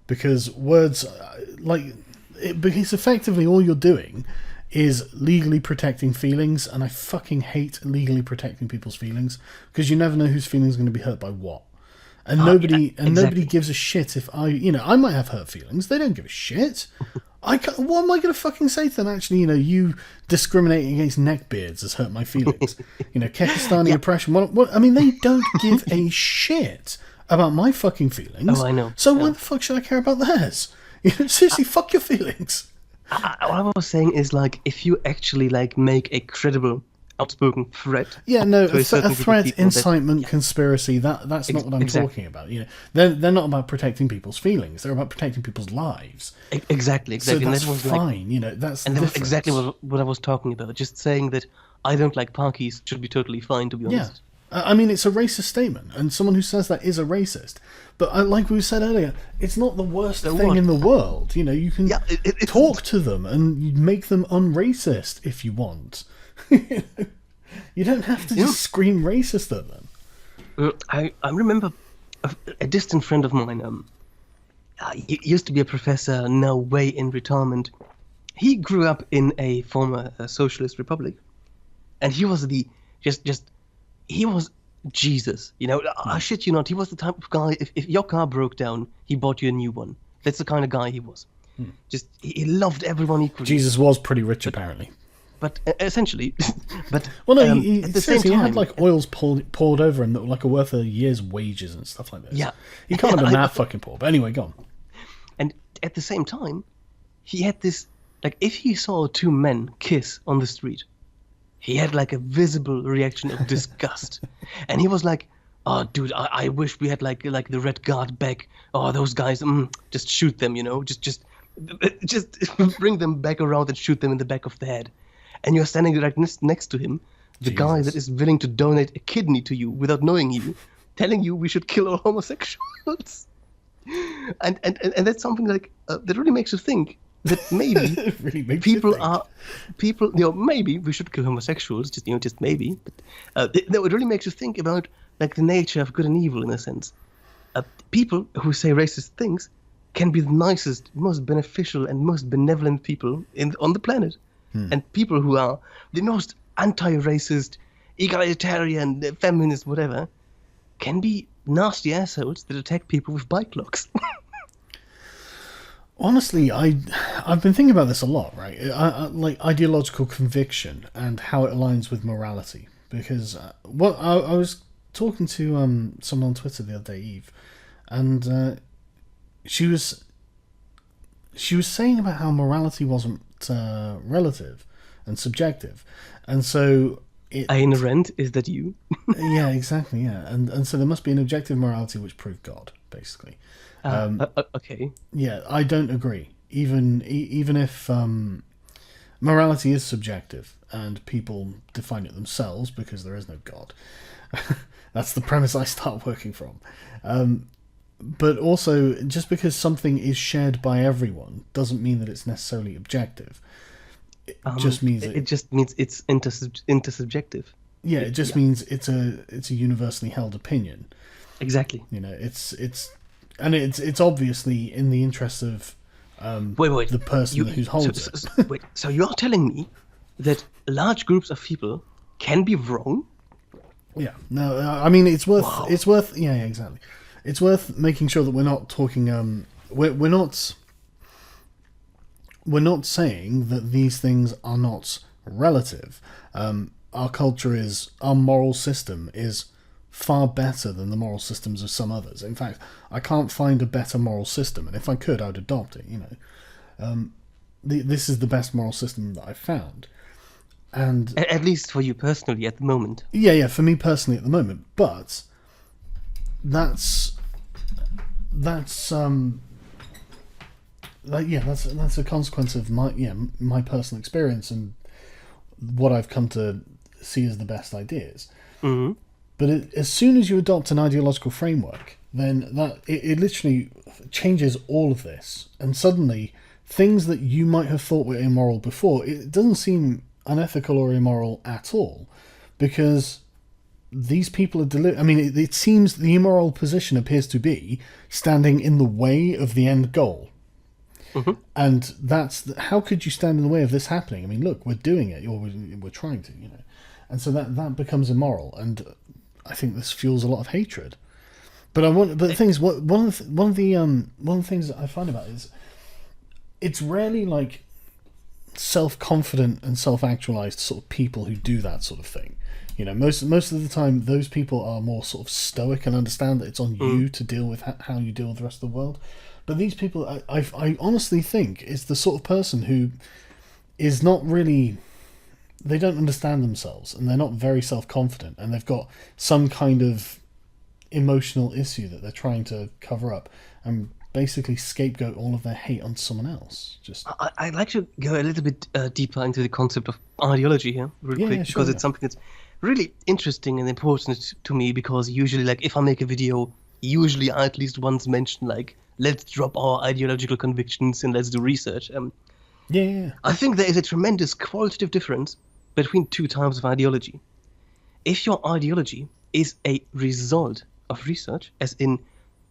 [SPEAKER 1] because words because effectively all you're doing is legally protecting feelings, and I fucking hate legally protecting people's feelings, because you never know whose feelings are going to be hurt by what. And nobody gives a shit if I might have hurt feelings. They don't give a shit. What am I going to fucking say to them? Actually, you discriminating against neckbeards has hurt my feelings. Kekistani oppression. What? I mean, they don't give a shit about my fucking feelings.
[SPEAKER 2] Oh, I know.
[SPEAKER 1] So why the fuck should I care about theirs? Seriously, fuck your feelings.
[SPEAKER 2] What I was saying is, if you actually make a credible outspoken threat
[SPEAKER 1] Yeah, no,
[SPEAKER 2] to a
[SPEAKER 1] a
[SPEAKER 2] certain group of
[SPEAKER 1] threat,
[SPEAKER 2] people that,
[SPEAKER 1] incitement,
[SPEAKER 2] yeah,
[SPEAKER 1] conspiracy. That's not what I'm
[SPEAKER 2] exactly,
[SPEAKER 1] talking about. They're not about protecting people's feelings. They're about protecting people's lives.
[SPEAKER 2] exactly,
[SPEAKER 1] So
[SPEAKER 2] exactly. And
[SPEAKER 1] that's
[SPEAKER 2] that was like,
[SPEAKER 1] fine. That's the
[SPEAKER 2] and that was exactly
[SPEAKER 1] difference.
[SPEAKER 2] what I was talking about. Just saying that I don't like parkies should be totally fine, to be
[SPEAKER 1] Yeah.
[SPEAKER 2] honest.
[SPEAKER 1] I mean, it's a racist statement, and someone who says that is a racist. But like we said earlier, it's not the worst
[SPEAKER 2] So
[SPEAKER 1] thing
[SPEAKER 2] what?
[SPEAKER 1] in the world. You can
[SPEAKER 2] Yeah, it's
[SPEAKER 1] talk to them and you make them unracist if you want. You don't have to
[SPEAKER 2] you
[SPEAKER 1] just scream racist at them.
[SPEAKER 2] I remember a distant friend of mine. He used to be a professor, now way in retirement. He grew up in a former socialist republic, and he was the just he was Jesus. I shit you not. He was the type of guy. If your car broke down, he bought you a new one. That's the kind of guy he was. Just he loved everyone equally.
[SPEAKER 1] Jesus was pretty rich, apparently.
[SPEAKER 2] But essentially, but
[SPEAKER 1] Well, no,
[SPEAKER 2] at the same
[SPEAKER 1] seriously, he had
[SPEAKER 2] time,
[SPEAKER 1] like oils poured over him that were like worth a year's wages and stuff like this.
[SPEAKER 2] yeah,
[SPEAKER 1] He can't have been
[SPEAKER 2] I-
[SPEAKER 1] that fucking poor. But anyway, go on.
[SPEAKER 2] and at the same time, he had this like if he saw two men kiss on the street, he had like a visible reaction of disgust, and he was like, "Oh, dude, I wish we had like the Red Guard back. Oh, those guys, just shoot them, just bring them back around and shoot them in the back of the head." And you're standing right next to him, the guy
[SPEAKER 1] Jesus.
[SPEAKER 2] that is willing to donate a kidney to you without knowing you, telling you we should kill all homosexuals. And that's something like that really makes you think that maybe
[SPEAKER 1] It really makes you think.
[SPEAKER 2] maybe we should kill homosexuals, just maybe. But no, it really makes you think about like the nature of good and evil in a sense. People who say racist things can be the nicest, most beneficial, and most benevolent people on the planet. And people who are the most anti-racist, egalitarian, feminist, whatever, can be nasty assholes that attack people with bike locks.
[SPEAKER 1] Honestly, I've been thinking about this a lot, right? Like ideological conviction and how it aligns with morality. Because I was talking to someone on Twitter the other day, Eve, and she was saying about how morality wasn't relative and subjective, and so
[SPEAKER 2] Ayn Rand, is that you?
[SPEAKER 1] yeah, exactly, yeah, and so there must be an objective morality which proved God, basically.
[SPEAKER 2] Okay.
[SPEAKER 1] Yeah, I don't agree. Even if morality is subjective and people define it themselves because there is no God. That's the premise I start working from. But also, just because something is shared by everyone doesn't mean that it's necessarily objective. It just means
[SPEAKER 2] it just means it's intersubjective.
[SPEAKER 1] yeah, it just means it's a universally held opinion.
[SPEAKER 2] Exactly.
[SPEAKER 1] It's obviously in the interest of
[SPEAKER 2] Wait.
[SPEAKER 1] the person who holds it.
[SPEAKER 2] Wait. So you're telling me that large groups of people can be wrong?
[SPEAKER 1] Yeah, no, I mean it's worth
[SPEAKER 2] Wow.
[SPEAKER 1] yeah, exactly. It's worth making sure that we're not talking we're not saying that these things are not relative. Our moral system is far better than the moral systems of some others. In fact, I can't find a better moral system, and if I could, I'd adopt it. This is the best moral system that I've found, and
[SPEAKER 2] At least for you personally at the moment.
[SPEAKER 1] yeah, for me personally at the moment. But that's that's a consequence of my personal experience and what I've come to see as the best ideas.
[SPEAKER 2] Mm-hmm.
[SPEAKER 1] But as soon as you adopt an ideological framework, then it literally changes all of this, and suddenly things that you might have thought were immoral before, it doesn't seem unethical or immoral at all, because these people are I mean, it seems the immoral position appears to be standing in the way of the end goal.
[SPEAKER 2] Mm-hmm.
[SPEAKER 1] And how could you stand in the way of this happening? I mean, look, we're doing it, or we're trying to, and so that becomes immoral, and I think this fuels a lot of hatred. But the thing is, one of the things that I find about it is, it's rarely like self-confident and self-actualized sort of people who do that sort of thing. Most of the time, those people are more sort of stoic and understand that it's on you to deal with how you deal with the rest of the world. But these people, I honestly think, is the sort of person who is not really they don't understand themselves, and they're not very self-confident, and they've got some kind of emotional issue that they're trying to cover up, and basically scapegoat all of their hate on someone else. Just
[SPEAKER 2] I'd like to go a little bit deeper into the concept of ideology here, real quick,
[SPEAKER 1] yeah,
[SPEAKER 2] because
[SPEAKER 1] sure,
[SPEAKER 2] it's something that's really interesting and important to me. Because usually, like, if I make a video, usually I at least once mention, like, let's drop our ideological convictions and let's do research.
[SPEAKER 1] yeah.
[SPEAKER 2] I think there is a tremendous qualitative difference between two types of ideology. If your ideology is a result of research, as in,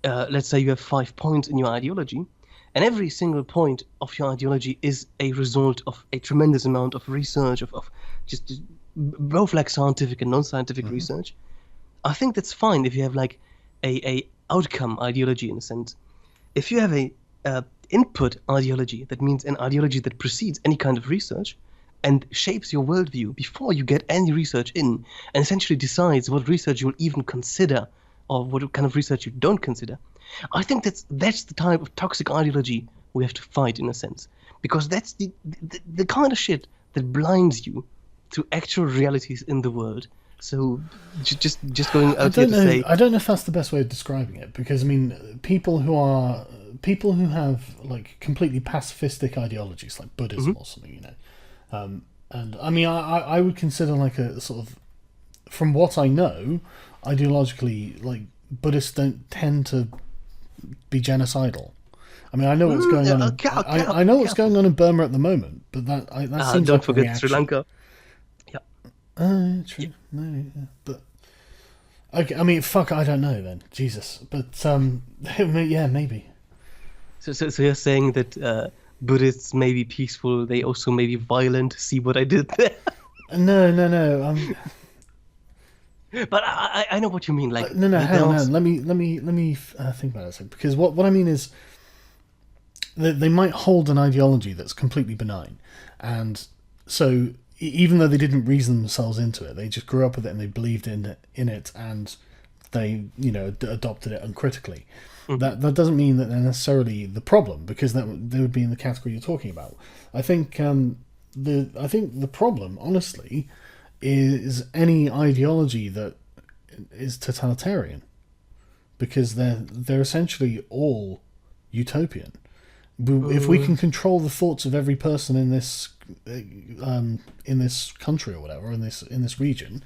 [SPEAKER 2] let's say you have 5 points in your ideology, and every single point of your ideology is a result of a tremendous amount of research, of just both like scientific and non-scientific research, I think that's fine if you have like a outcome ideology in a sense. If you have a input ideology, that means an ideology that precedes any kind of research and shapes your worldview before you get any research in, and essentially decides what research you'll even consider or what kind of research you don't consider. I think that's the type of toxic ideology we have to fight in a sense, because that's the kind of shit that blinds you to actual realities in the world. So just going out here to say,
[SPEAKER 1] I don't know if that's the best way of describing it, because I mean, people who have like completely pacifistic ideologies like Buddhism or something, and I mean, I would consider like a sort of, from what I know, ideologically, like Buddhists don't tend to be genocidal. I mean, I know what's going on. I know what's going on in Burma at the moment, but that seems
[SPEAKER 2] don't
[SPEAKER 1] like
[SPEAKER 2] forget Sri Lanka.
[SPEAKER 1] True.
[SPEAKER 2] Yeah.
[SPEAKER 1] No, yeah. But okay, I mean, fuck, I don't know then. Jesus, but yeah, maybe.
[SPEAKER 2] So you're saying that Buddhists may be peaceful, they also may be violent. See what I did there?
[SPEAKER 1] No.
[SPEAKER 2] But I know what you mean. Like
[SPEAKER 1] no. Hang on. Let me think about it a second. Because what I mean is, they might hold an ideology that's completely benign, and so even though they didn't reason themselves into it, they just grew up with it and they believed in it, and they adopted it uncritically. That doesn't mean that they're necessarily the problem, because they would be in the category you're talking about. I think the problem, honestly, is any ideology that is totalitarian, because they're essentially all utopian. If we can control the thoughts of every person in this country or whatever, in this region,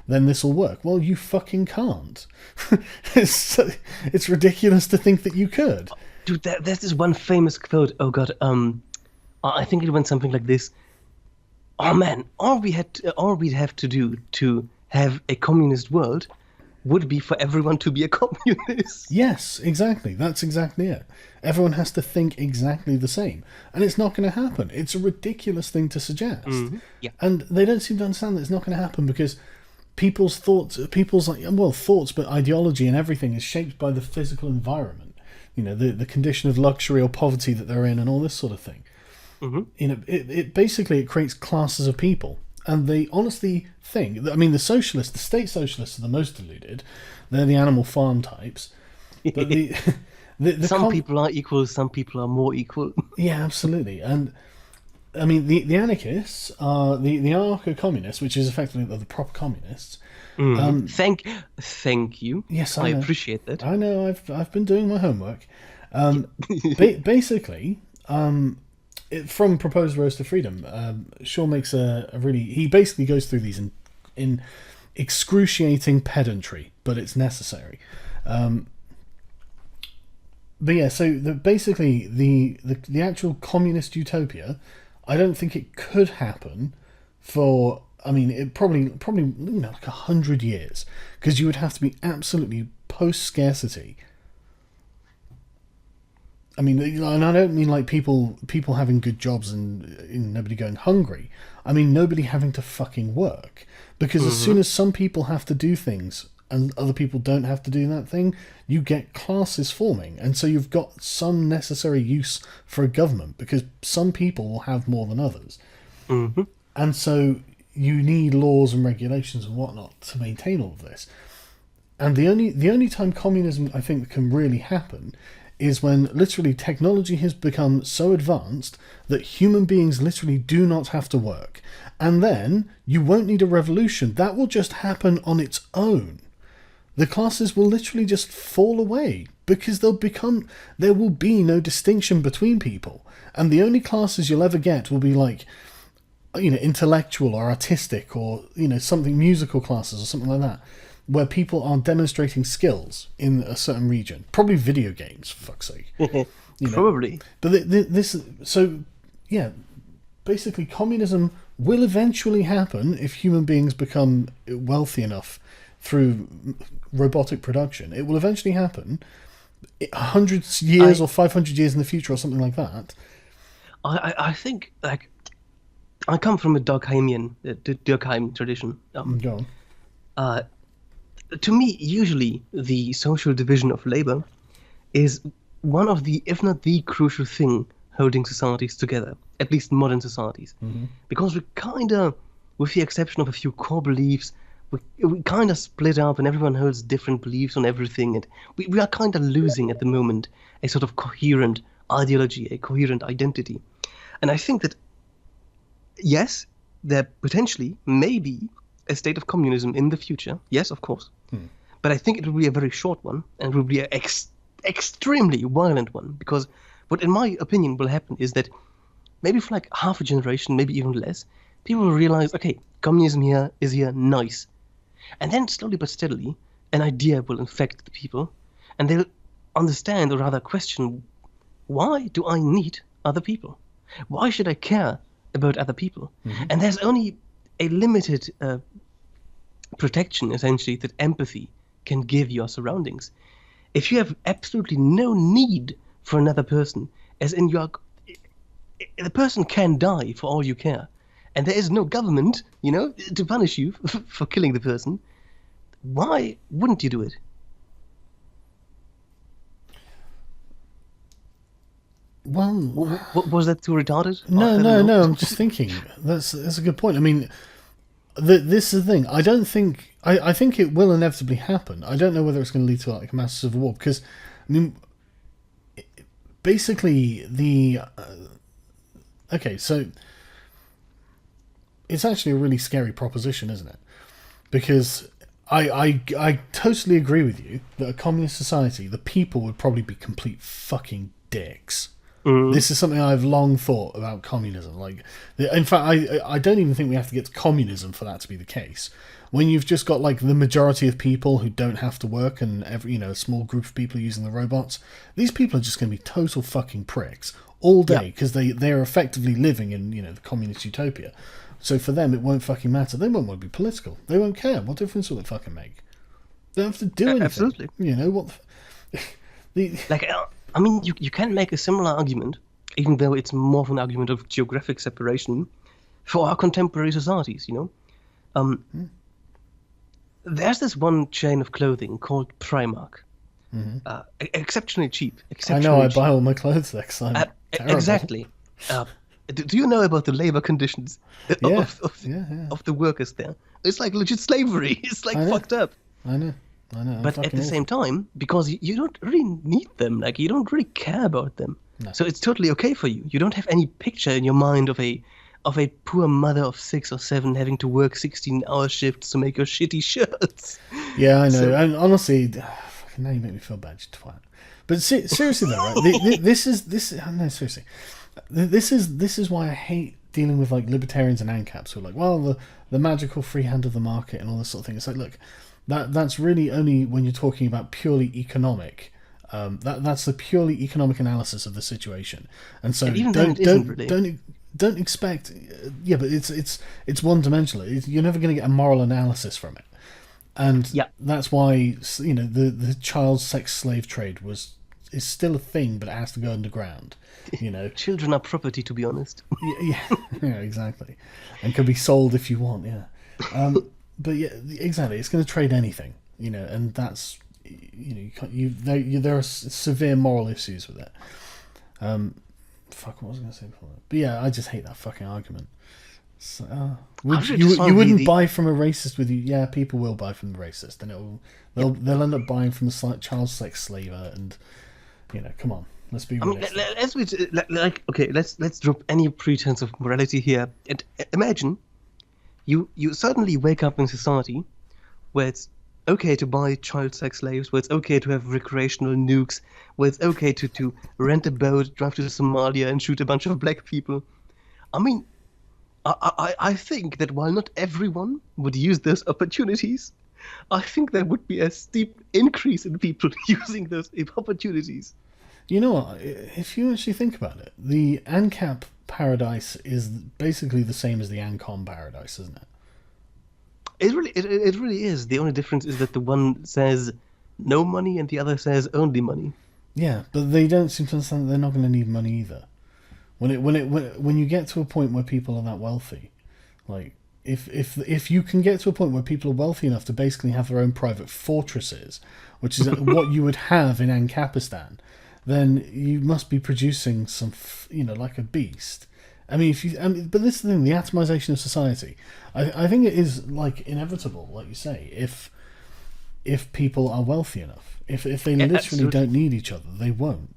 [SPEAKER 1] then this will work. Well, you fucking can't. It's ridiculous to think that you could.
[SPEAKER 2] Dude, there's this one famous quote. Oh god, I think it went something like this. Oh man, all we'd have to do to have a communist world would be for everyone to be a communist.
[SPEAKER 1] Yes, exactly. That's exactly it. Everyone has to think exactly the same, and it's not going to happen. It's a ridiculous thing to suggest.
[SPEAKER 2] Yeah.
[SPEAKER 1] And they don't seem to understand that it's not going to happen, because people's thoughts, but ideology and everything is shaped by the physical environment. The condition of luxury or poverty that they're in, and all this sort of thing. It basically creates classes of people, and they honestly think. I mean, the state socialists are the most deluded. They're the animal farm types. But
[SPEAKER 2] some people are equal, some people are more equal.
[SPEAKER 1] Yeah, absolutely. And I mean, the anarchists are the anarcho-communists, which is effectively the proper communists.
[SPEAKER 2] Thank you.
[SPEAKER 1] Yes,
[SPEAKER 2] I appreciate that.
[SPEAKER 1] I know. I've been doing my homework. Basically, from Proposed Road to Freedom, Shaw makes he basically goes through these in excruciating pedantry, but it's necessary. But yeah, so basically the actual communist utopia, I don't think it could happen for. I mean, it probably like 100 years, because you would have to be absolutely post-scarcity. I mean, and I don't mean like people having good jobs and nobody going hungry. I mean nobody having to fucking work, because as soon as some people have to do things and other people don't have to do that thing, you get classes forming, and so you've got some necessary use for a government, because some people will have more than others, and so you need laws and regulations and whatnot to maintain all of this. And the only time communism, I think, can really happen is when literally technology has become so advanced that human beings literally do not have to work. And then you won't need a revolution. That will just happen on its own. The classes will literally just fall away because there will be no distinction between people. And the only classes you'll ever get will be like, intellectual or artistic or, something musical classes or something like that, where people are demonstrating skills in a certain region. Probably video games, for fuck's sake.
[SPEAKER 2] Probably.
[SPEAKER 1] But basically communism will eventually happen if human beings become wealthy enough through robotic production. It will eventually happen 100 years or 500 years in the future or something like that.
[SPEAKER 2] I think, like, I come from a Durkheim tradition.
[SPEAKER 1] Go on.
[SPEAKER 2] To me, usually the social division of labor is one of the, if not the crucial thing holding societies together, at least modern societies.
[SPEAKER 1] Mm-hmm.
[SPEAKER 2] Because we kind of, with the exception of a few core beliefs, we kind of split up and everyone holds different beliefs on everything. And we are kind of losing at the moment a sort of coherent ideology, a coherent identity. And I think that, yes, there potentially may be a state of communism in the future. Yes, of course. But I think it will be a very short one, and it will be an extremely violent one, because what, in my opinion, will happen is that maybe for like half a generation, maybe even less, people will realize, okay, communism is here, nice. And then slowly but steadily, an idea will infect the people, and they'll understand, or rather question, why do I need other people? Why should I care about other people? Mm-hmm. And there's only a limited protection, essentially, that empathy can give your surroundings. If you have absolutely no need for another person, as in the person can die for all you care, and there is no government, to punish you for killing the person, why wouldn't you do it?
[SPEAKER 1] Well,
[SPEAKER 2] was that too retarded?
[SPEAKER 1] No. I'm just thinking. That's a good point. I mean, this is the thing. I think it will inevitably happen. I don't know whether it's going to lead to like a massive civil war, because, I mean, basically okay, so it's actually a really scary proposition, isn't it? Because I totally agree with you that a communist society, the people would probably be complete fucking dicks. Mm. This is something I've long thought about communism. Like, in fact, I don't even think we have to get to communism for that to be the case. When you've just got like the majority of people who don't have to work, and a small group of people using the robots, these people are just going to be total fucking pricks all day, because they're effectively living in the communist utopia. So for them, it won't fucking matter. They won't want to be political. They won't care. What difference will it fucking make? They don't have to do anything.
[SPEAKER 2] Absolutely. I mean, you can make a similar argument, even though it's more of an argument of geographic separation, for our contemporary societies, There's this one chain of clothing called Primark. Mm-hmm. Exceptionally cheap.
[SPEAKER 1] I know, I buy all my clothes there because I'm terrible.
[SPEAKER 2] Exactly. Do you know about the labor conditions of the workers there? It's like legit slavery. It's like fucked up.
[SPEAKER 1] I know.
[SPEAKER 2] But at the same time, because you don't really need them, like you don't really care about them, so it's totally okay for you. You don't have any picture in your mind of a poor mother of 6 or 7 having to work 16-hour shifts to make your shitty shirts. Yeah,
[SPEAKER 1] I know. So, and honestly, now you make me feel bad, you twat. But seriously though, right? This is why I hate dealing with like libertarians and ANCAPs who are like, well, the magical free hand of the market and all this sort of thing. It's like, look, that's really only when you're talking about purely economic. That's the purely economic analysis of the situation. And so don't expect. Yeah, but it's one dimensional. You're never going to get a moral analysis from it. And that's why the child sex slave trade is still a thing, but it has to go underground.
[SPEAKER 2] Children are property, to be honest.
[SPEAKER 1] yeah, exactly, and can be sold if you want. Yeah, but yeah, exactly. It's going to trade anything, and that's there are severe moral issues with it. Fuck, what was I going to say before that? But yeah, I just hate that fucking argument. So, you wouldn't buy from a racist with you. Yeah, people will buy from the racist, and they'll end up buying from the child sex slaver, and Come on, let's be
[SPEAKER 2] I mean,
[SPEAKER 1] realistic.
[SPEAKER 2] let's drop any pretense of morality here and imagine you suddenly wake up in society where it's okay to buy child sex slaves, where it's okay to have recreational nukes, where it's okay to rent a boat, drive to Somalia, and shoot a bunch of black people. I mean, I think that while not everyone would use those opportunities, I think there would be a steep increase in people using those opportunities.
[SPEAKER 1] You know what? If you actually think about it, the ANCAP paradise is basically the same as the ANCOM paradise, isn't it?
[SPEAKER 2] It really is. The only difference is that the one says no money and the other says only money.
[SPEAKER 1] Yeah, but they don't seem to understand that they're not going to need money either. When you get to a point where people are that wealthy, like if you can get to a point where people are wealthy enough to basically have their own private fortresses, which is what you would have in Ancapistan, then you must be producing some, like a beast. I mean, but this is the thing: the atomization of society. I think it is like inevitable, like you say, if people are wealthy enough, if they literally
[SPEAKER 2] absolutely.
[SPEAKER 1] don't need each other, they won't.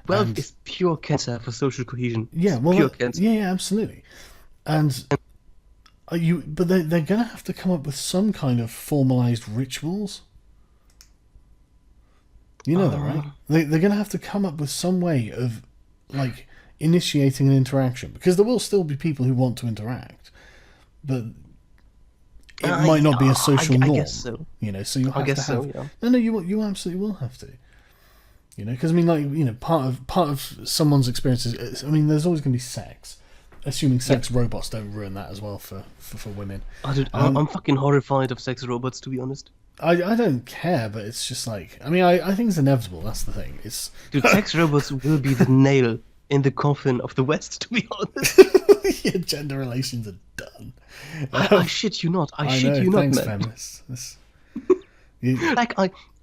[SPEAKER 2] Wealth is pure cancer for social cohesion.
[SPEAKER 1] Yeah,
[SPEAKER 2] It's pure cancer.
[SPEAKER 1] yeah, absolutely. And but they're going to have to come up with some kind of formalized rituals. You know that, right? They're going to have to come up with some way of, like, initiating an interaction, because there will still be people who want to interact, but it might not be a social norm.
[SPEAKER 2] I guess so.
[SPEAKER 1] So you have to have.
[SPEAKER 2] So, yeah.
[SPEAKER 1] No, you absolutely will have to. Because I mean, like, part of someone's experiences. I mean, there's always going to be sex, assuming sex robots don't ruin that as well for women.
[SPEAKER 2] I'm fucking horrified of sex robots, to be honest.
[SPEAKER 1] I don't care, but it's just like, I mean, I think it's inevitable. That's the thing.
[SPEAKER 2] Dude, sex robots will be the nail in the coffin of the West, to be honest.
[SPEAKER 1] Yeah, gender relations are done.
[SPEAKER 2] I shit you not. I shit
[SPEAKER 1] know,
[SPEAKER 2] you not,
[SPEAKER 1] thanks,
[SPEAKER 2] man.
[SPEAKER 1] Feminists.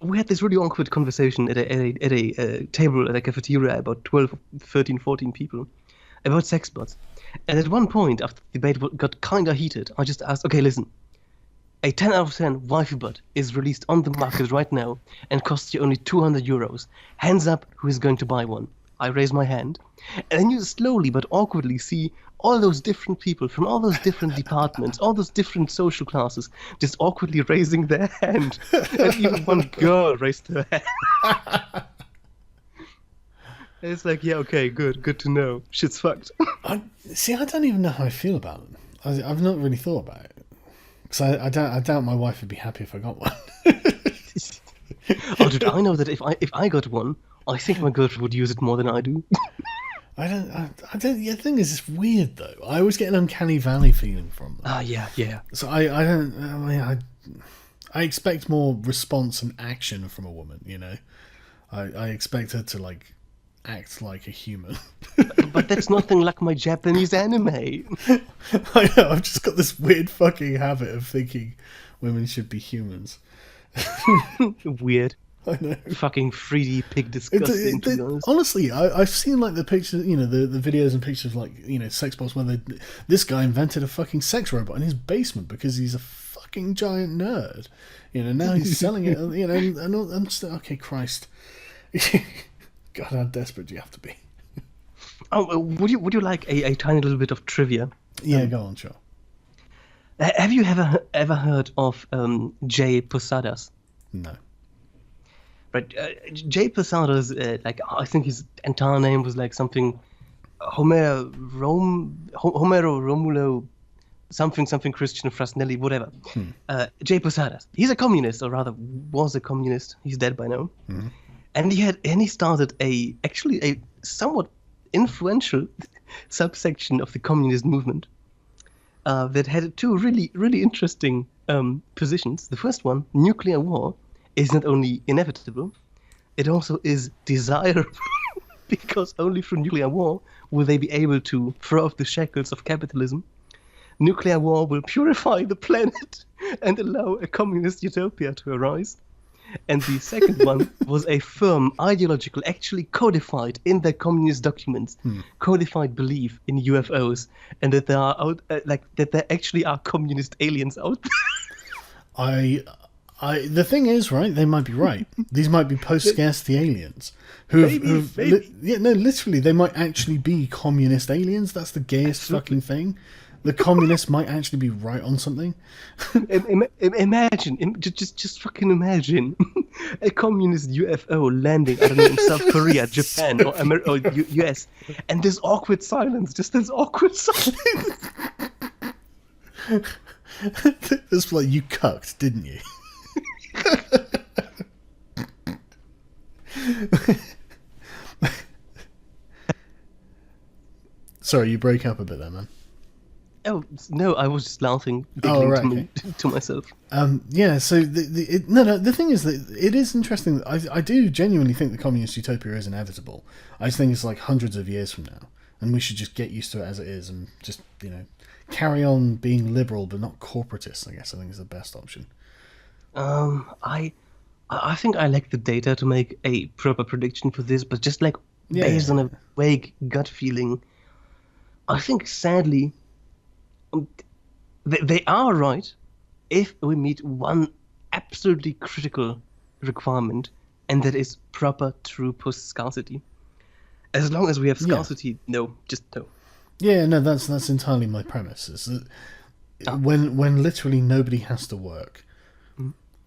[SPEAKER 2] We had this really awkward conversation at a table at a cafeteria, about 12, 13, 14 people, about sex bots. And at one point, after the debate got kind of heated, I just asked, okay, listen, a 10 out of 10 waifu bot is released on the market right now and costs you only 200 euros. Hands up who is going to buy one. I raise my hand. And then you slowly but awkwardly see all those different people from all those different departments, all those different social classes, just awkwardly raising their hand. And even one girl raised her hand. And it's like, yeah, okay, good to know. Shit's fucked.
[SPEAKER 1] I don't even know how I feel about them. I've not really thought about it. Because I doubt my wife would be happy if I got one.
[SPEAKER 2] Oh, dude, I know that if I got one, I think my girlfriend would use it more than I do.
[SPEAKER 1] I don't. The thing is, it's weird though. I always get an uncanny valley feeling from them.
[SPEAKER 2] Yeah.
[SPEAKER 1] So I don't. I mean, I expect more response and action from a woman. I expect her to like act like a human.
[SPEAKER 2] But that's nothing like my Japanese anime.
[SPEAKER 1] I know. I've just got this weird fucking habit of thinking women should be humans.
[SPEAKER 2] Weird.
[SPEAKER 1] I know.
[SPEAKER 2] Fucking 3D pig disgusting, to be honest.
[SPEAKER 1] Honestly, I've seen like the pictures, the videos and pictures of like, sex bots where this guy invented a fucking sex robot in his basement because he's a fucking giant nerd. Now he's selling it, and I'm just okay, Christ. God, how desperate do you have to be?
[SPEAKER 2] Oh, would you like a tiny little bit of trivia?
[SPEAKER 1] Yeah, go on, sure.
[SPEAKER 2] Have you ever heard of Jay Posadas?
[SPEAKER 1] No.
[SPEAKER 2] Right, Jay Posadas, I think his entire name was like something, Homero Romulo, something Christian Frasnelli, whatever. Jay Posadas. He's a communist, or rather was a communist. He's dead by now. Mm-hmm. And he started a somewhat influential subsection of the communist movement that had two really, really interesting positions. The first one, nuclear war, is not only inevitable, it also is desirable, because only through nuclear war will they be able to throw off the shackles of capitalism. Nuclear war will purify the planet and allow a communist utopia to arise. And the second one was a firm ideological, actually codified in their communist documents, codified belief in UFOs, and that there are that there actually are communist aliens out there.
[SPEAKER 1] The thing is, right? They might be right. These might be post-scarcity aliens who've yeah, no, literally, they might actually be communist aliens. That's the gayest fucking thing. The communists might actually be right on something.
[SPEAKER 2] Just fucking imagine a communist UFO landing, I don't know, in South Korea, Japan, or US, and this awkward silence, just this awkward silence.
[SPEAKER 1] It's like, you cucked, didn't you? Sorry, you break up a bit there, man.
[SPEAKER 2] Oh no, I was just laughing, giggling to myself.
[SPEAKER 1] Yeah. So the thing is that it is interesting. I do genuinely think the communist utopia is inevitable. I just think it's like hundreds of years from now, and we should just get used to it as it is, and just carry on being liberal but not corporatist. I guess I think is the best option.
[SPEAKER 2] I think I lack the data to make a proper prediction for this, but just like based on a vague gut feeling, I think sadly they are right if we meet one absolutely critical requirement, and that is proper true post-scarcity. As long as we have scarcity, no, just no.
[SPEAKER 1] Yeah, no, that's entirely my premise. Is that when literally nobody has to work,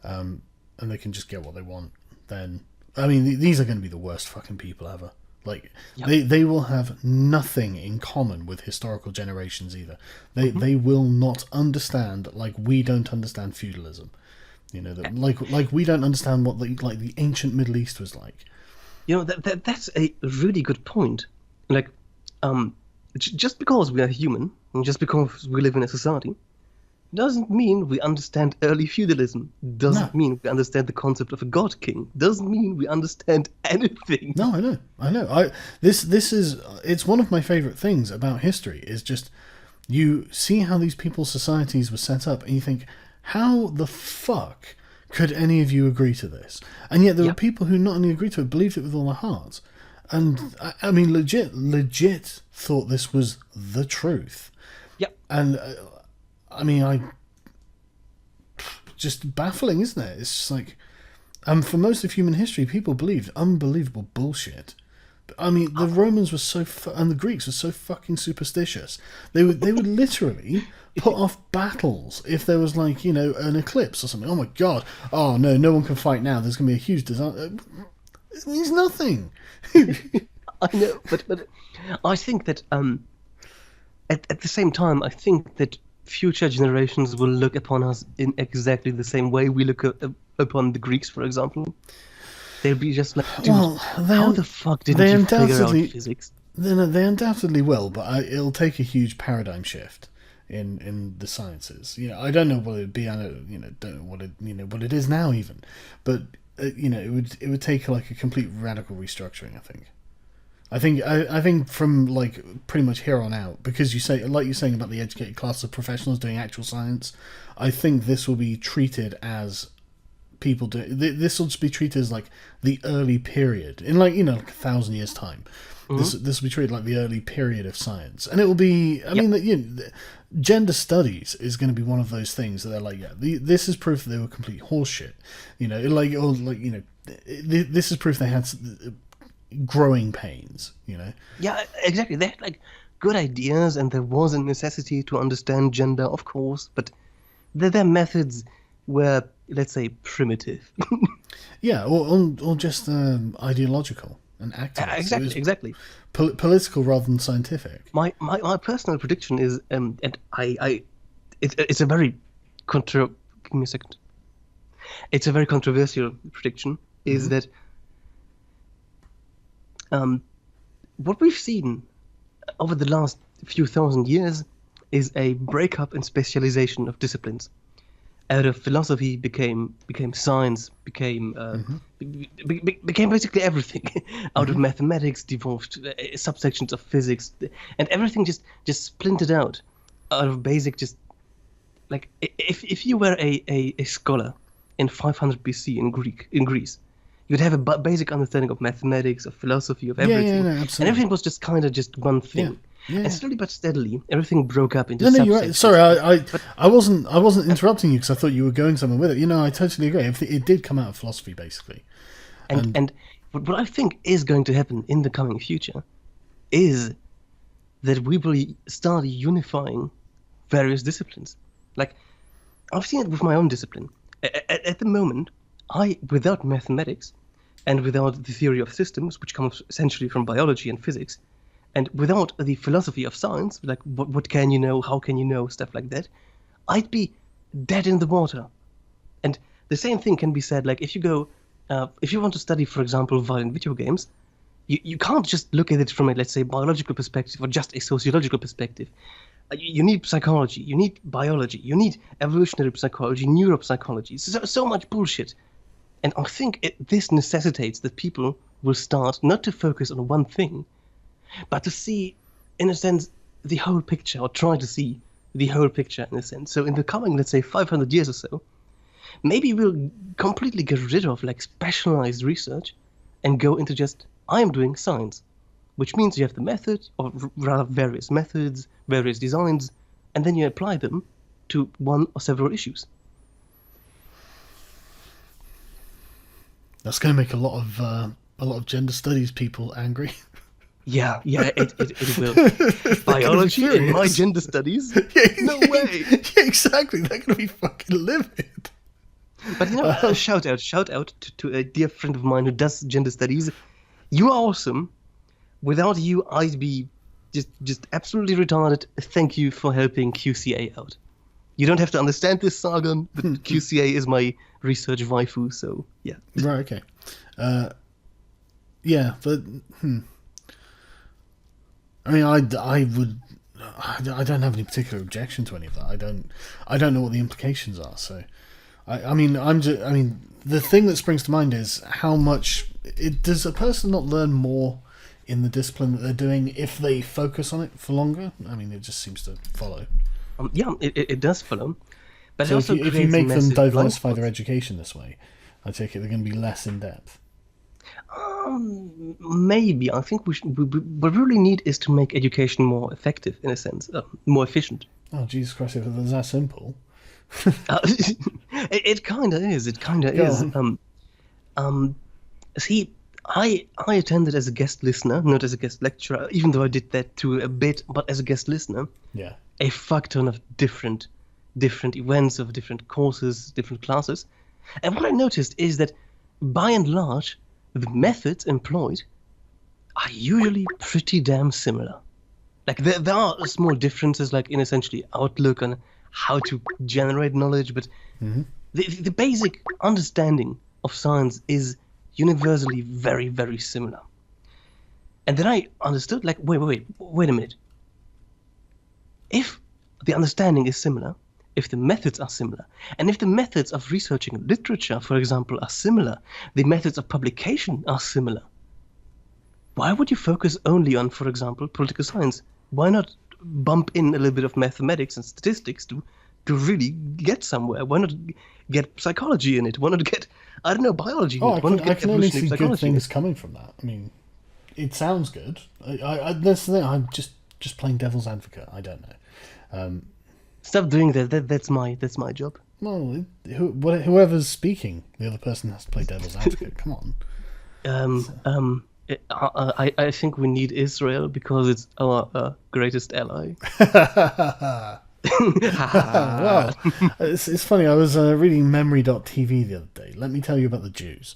[SPEAKER 1] and they can just get what they want, then I mean these are going to be the worst fucking people ever. Like they will have nothing in common with historical generations either. They will not understand, like we don't understand feudalism. Like we don't understand what the ancient Middle East was like.
[SPEAKER 2] That's a really good point. Like, just because we are human, and just because we live in a society, doesn't mean we understand early feudalism. Doesn't mean we understand the concept of a god king. Doesn't mean we understand anything.
[SPEAKER 1] No, I know. It's one of my favorite things about history is just you see how these people's societies were set up, and you think, how the fuck could any of you agree to this? And yet there were people who not only agreed to it, believed it with all their hearts. And I mean, legit thought this was the truth.
[SPEAKER 2] Yep.
[SPEAKER 1] And I mean, just baffling, isn't it? It's just like, for most of human history, people believed unbelievable bullshit. I mean, the Romans were and the Greeks were so fucking superstitious. They would literally put off battles if there was like, an eclipse or something. Oh my god! Oh no one can fight now. There's gonna be a huge disaster. It means nothing.
[SPEAKER 2] I know, but I think that at the same time, I think that future generations will look upon us in exactly the same way we look upon the Greeks, for example. They'll be just like, dude, how the fuck did you figure out physics?
[SPEAKER 1] They undoubtedly will, but it'll take a huge paradigm shift in the sciences. I don't know what it'd be. I don't know what it is now even, but it would take like a complete radical restructuring. I think from like pretty much here on out, because you're saying about the educated class of professionals doing actual science, I think this will be treated as people do. This will just be treated as like the early period in like 1,000 years time. Mm-hmm. This will be treated like the early period of science, and it will be. I mean, gender studies is going to be one of those things that they're like, this is proof that they were complete horseshit. This is proof they had growing pains.
[SPEAKER 2] Yeah, exactly. They had like good ideas, and there was a necessity to understand gender, of course, but their methods were, let's say, primitive.
[SPEAKER 1] Yeah, or just ideological and activist.
[SPEAKER 2] Exactly.
[SPEAKER 1] Political rather than scientific.
[SPEAKER 2] My personal prediction is, and it's a very give me a second. It's a very controversial prediction. Is that what we've seen over the last few thousand years is a breakup and specialization of disciplines. Out of philosophy became science, became basically everything. Out of mathematics devolved subsections of physics, and everything just splintered out of basic. Just like if you were a scholar in 500 BC in Greece, you'd have a basic understanding of mathematics, of philosophy, of everything,
[SPEAKER 1] absolutely.
[SPEAKER 2] and everything was just kind of just one thing.
[SPEAKER 1] Yeah.
[SPEAKER 2] And slowly but steadily, everything broke up into
[SPEAKER 1] No, you're
[SPEAKER 2] subsections.
[SPEAKER 1] right. Sorry, I wasn't interrupting you because I thought you were going somewhere with it. I totally agree. It did come out of philosophy, basically.
[SPEAKER 2] And what I think is going to happen in the coming future is that we will start unifying various disciplines. Like, I've seen it with my own discipline. At the moment, without mathematics and without the theory of systems, which comes essentially from biology and physics, and without the philosophy of science, like what can you know, how can you know, stuff like that, I'd be dead in the water. And the same thing can be said, like if you want to study, for example, violent video games, you can't just look at it from a, let's say, biological perspective or just a sociological perspective. You need psychology, you need biology, you need evolutionary psychology, neuropsychology, so much bullshit. And I think this necessitates that people will start not to focus on one thing, but to see, in a sense, the whole picture, or try to see the whole picture, in a sense. So in the coming, let's say, 500 years or so, maybe we'll completely get rid of, like, specialized research and go into just, I am doing science, which means you have the method, or rather various methods, various designs, and then you apply them to one or several issues.
[SPEAKER 1] That's going to make a lot of gender studies people angry.
[SPEAKER 2] Yeah, it will. Biology in my gender studies? No way!
[SPEAKER 1] Yeah, exactly. They're going to be fucking livid.
[SPEAKER 2] But shout out to a dear friend of mine who does gender studies. You are awesome. Without you, I'd be just absolutely retarded. Thank you for helping QCA out. You don't have to understand this, Sargon, but QCA is my research waifu, so yeah.
[SPEAKER 1] Right, okay. Yeah, but I mean, I don't have any particular objection to any of that. I don't know what the implications are. So, I mean, the thing that springs to mind is how much does a person not learn more in the discipline that they're doing if they focus on it for longer? I mean, it just seems to follow.
[SPEAKER 2] Yeah, it does follow. But
[SPEAKER 1] So
[SPEAKER 2] it also
[SPEAKER 1] if you
[SPEAKER 2] creates
[SPEAKER 1] make them
[SPEAKER 2] massive
[SPEAKER 1] diversify
[SPEAKER 2] blind
[SPEAKER 1] their education this way, I take it they're going to be less in depth.
[SPEAKER 2] Maybe. I think what we really need is to make education more effective, in a sense, more efficient.
[SPEAKER 1] Oh, Jesus Christ, if it's that simple.
[SPEAKER 2] It kind of is. It kind of
[SPEAKER 1] Go
[SPEAKER 2] is.
[SPEAKER 1] on.
[SPEAKER 2] See, I attended as a guest listener, not as a guest lecturer, even though I did that too a bit, but as a guest listener,
[SPEAKER 1] Yeah.
[SPEAKER 2] a fuck ton of different events, of different courses, different classes. And what I noticed is that, by and large, the methods employed are usually pretty damn similar. Like, there are small differences, like in essentially outlook on how to generate knowledge, but the basic understanding of science is universally very, very similar. And then I understood, like, wait a minute. If the understanding is similar, if the methods are similar, and if the methods of researching literature, for example, are similar, the methods of publication are similar, why would you focus only on, for example, political science? Why not bump in a little bit of mathematics and statistics to really get somewhere? Why not get psychology in it? Why not get, I don't know, biology in it? Why not
[SPEAKER 1] I
[SPEAKER 2] get
[SPEAKER 1] can only
[SPEAKER 2] evolutionary
[SPEAKER 1] see good
[SPEAKER 2] psychology in
[SPEAKER 1] things
[SPEAKER 2] it?
[SPEAKER 1] coming from that. I mean, it sounds good. That's the thing. I'm just playing devil's advocate. I don't know.
[SPEAKER 2] Stop doing that. That's my job.
[SPEAKER 1] Well, whoever's speaking, the other person has to play devil's advocate. Come on.
[SPEAKER 2] I think we need Israel because it's our greatest ally.
[SPEAKER 1] Well, it's funny. I was reading memory.tv the other day. Let me tell you about the Jews.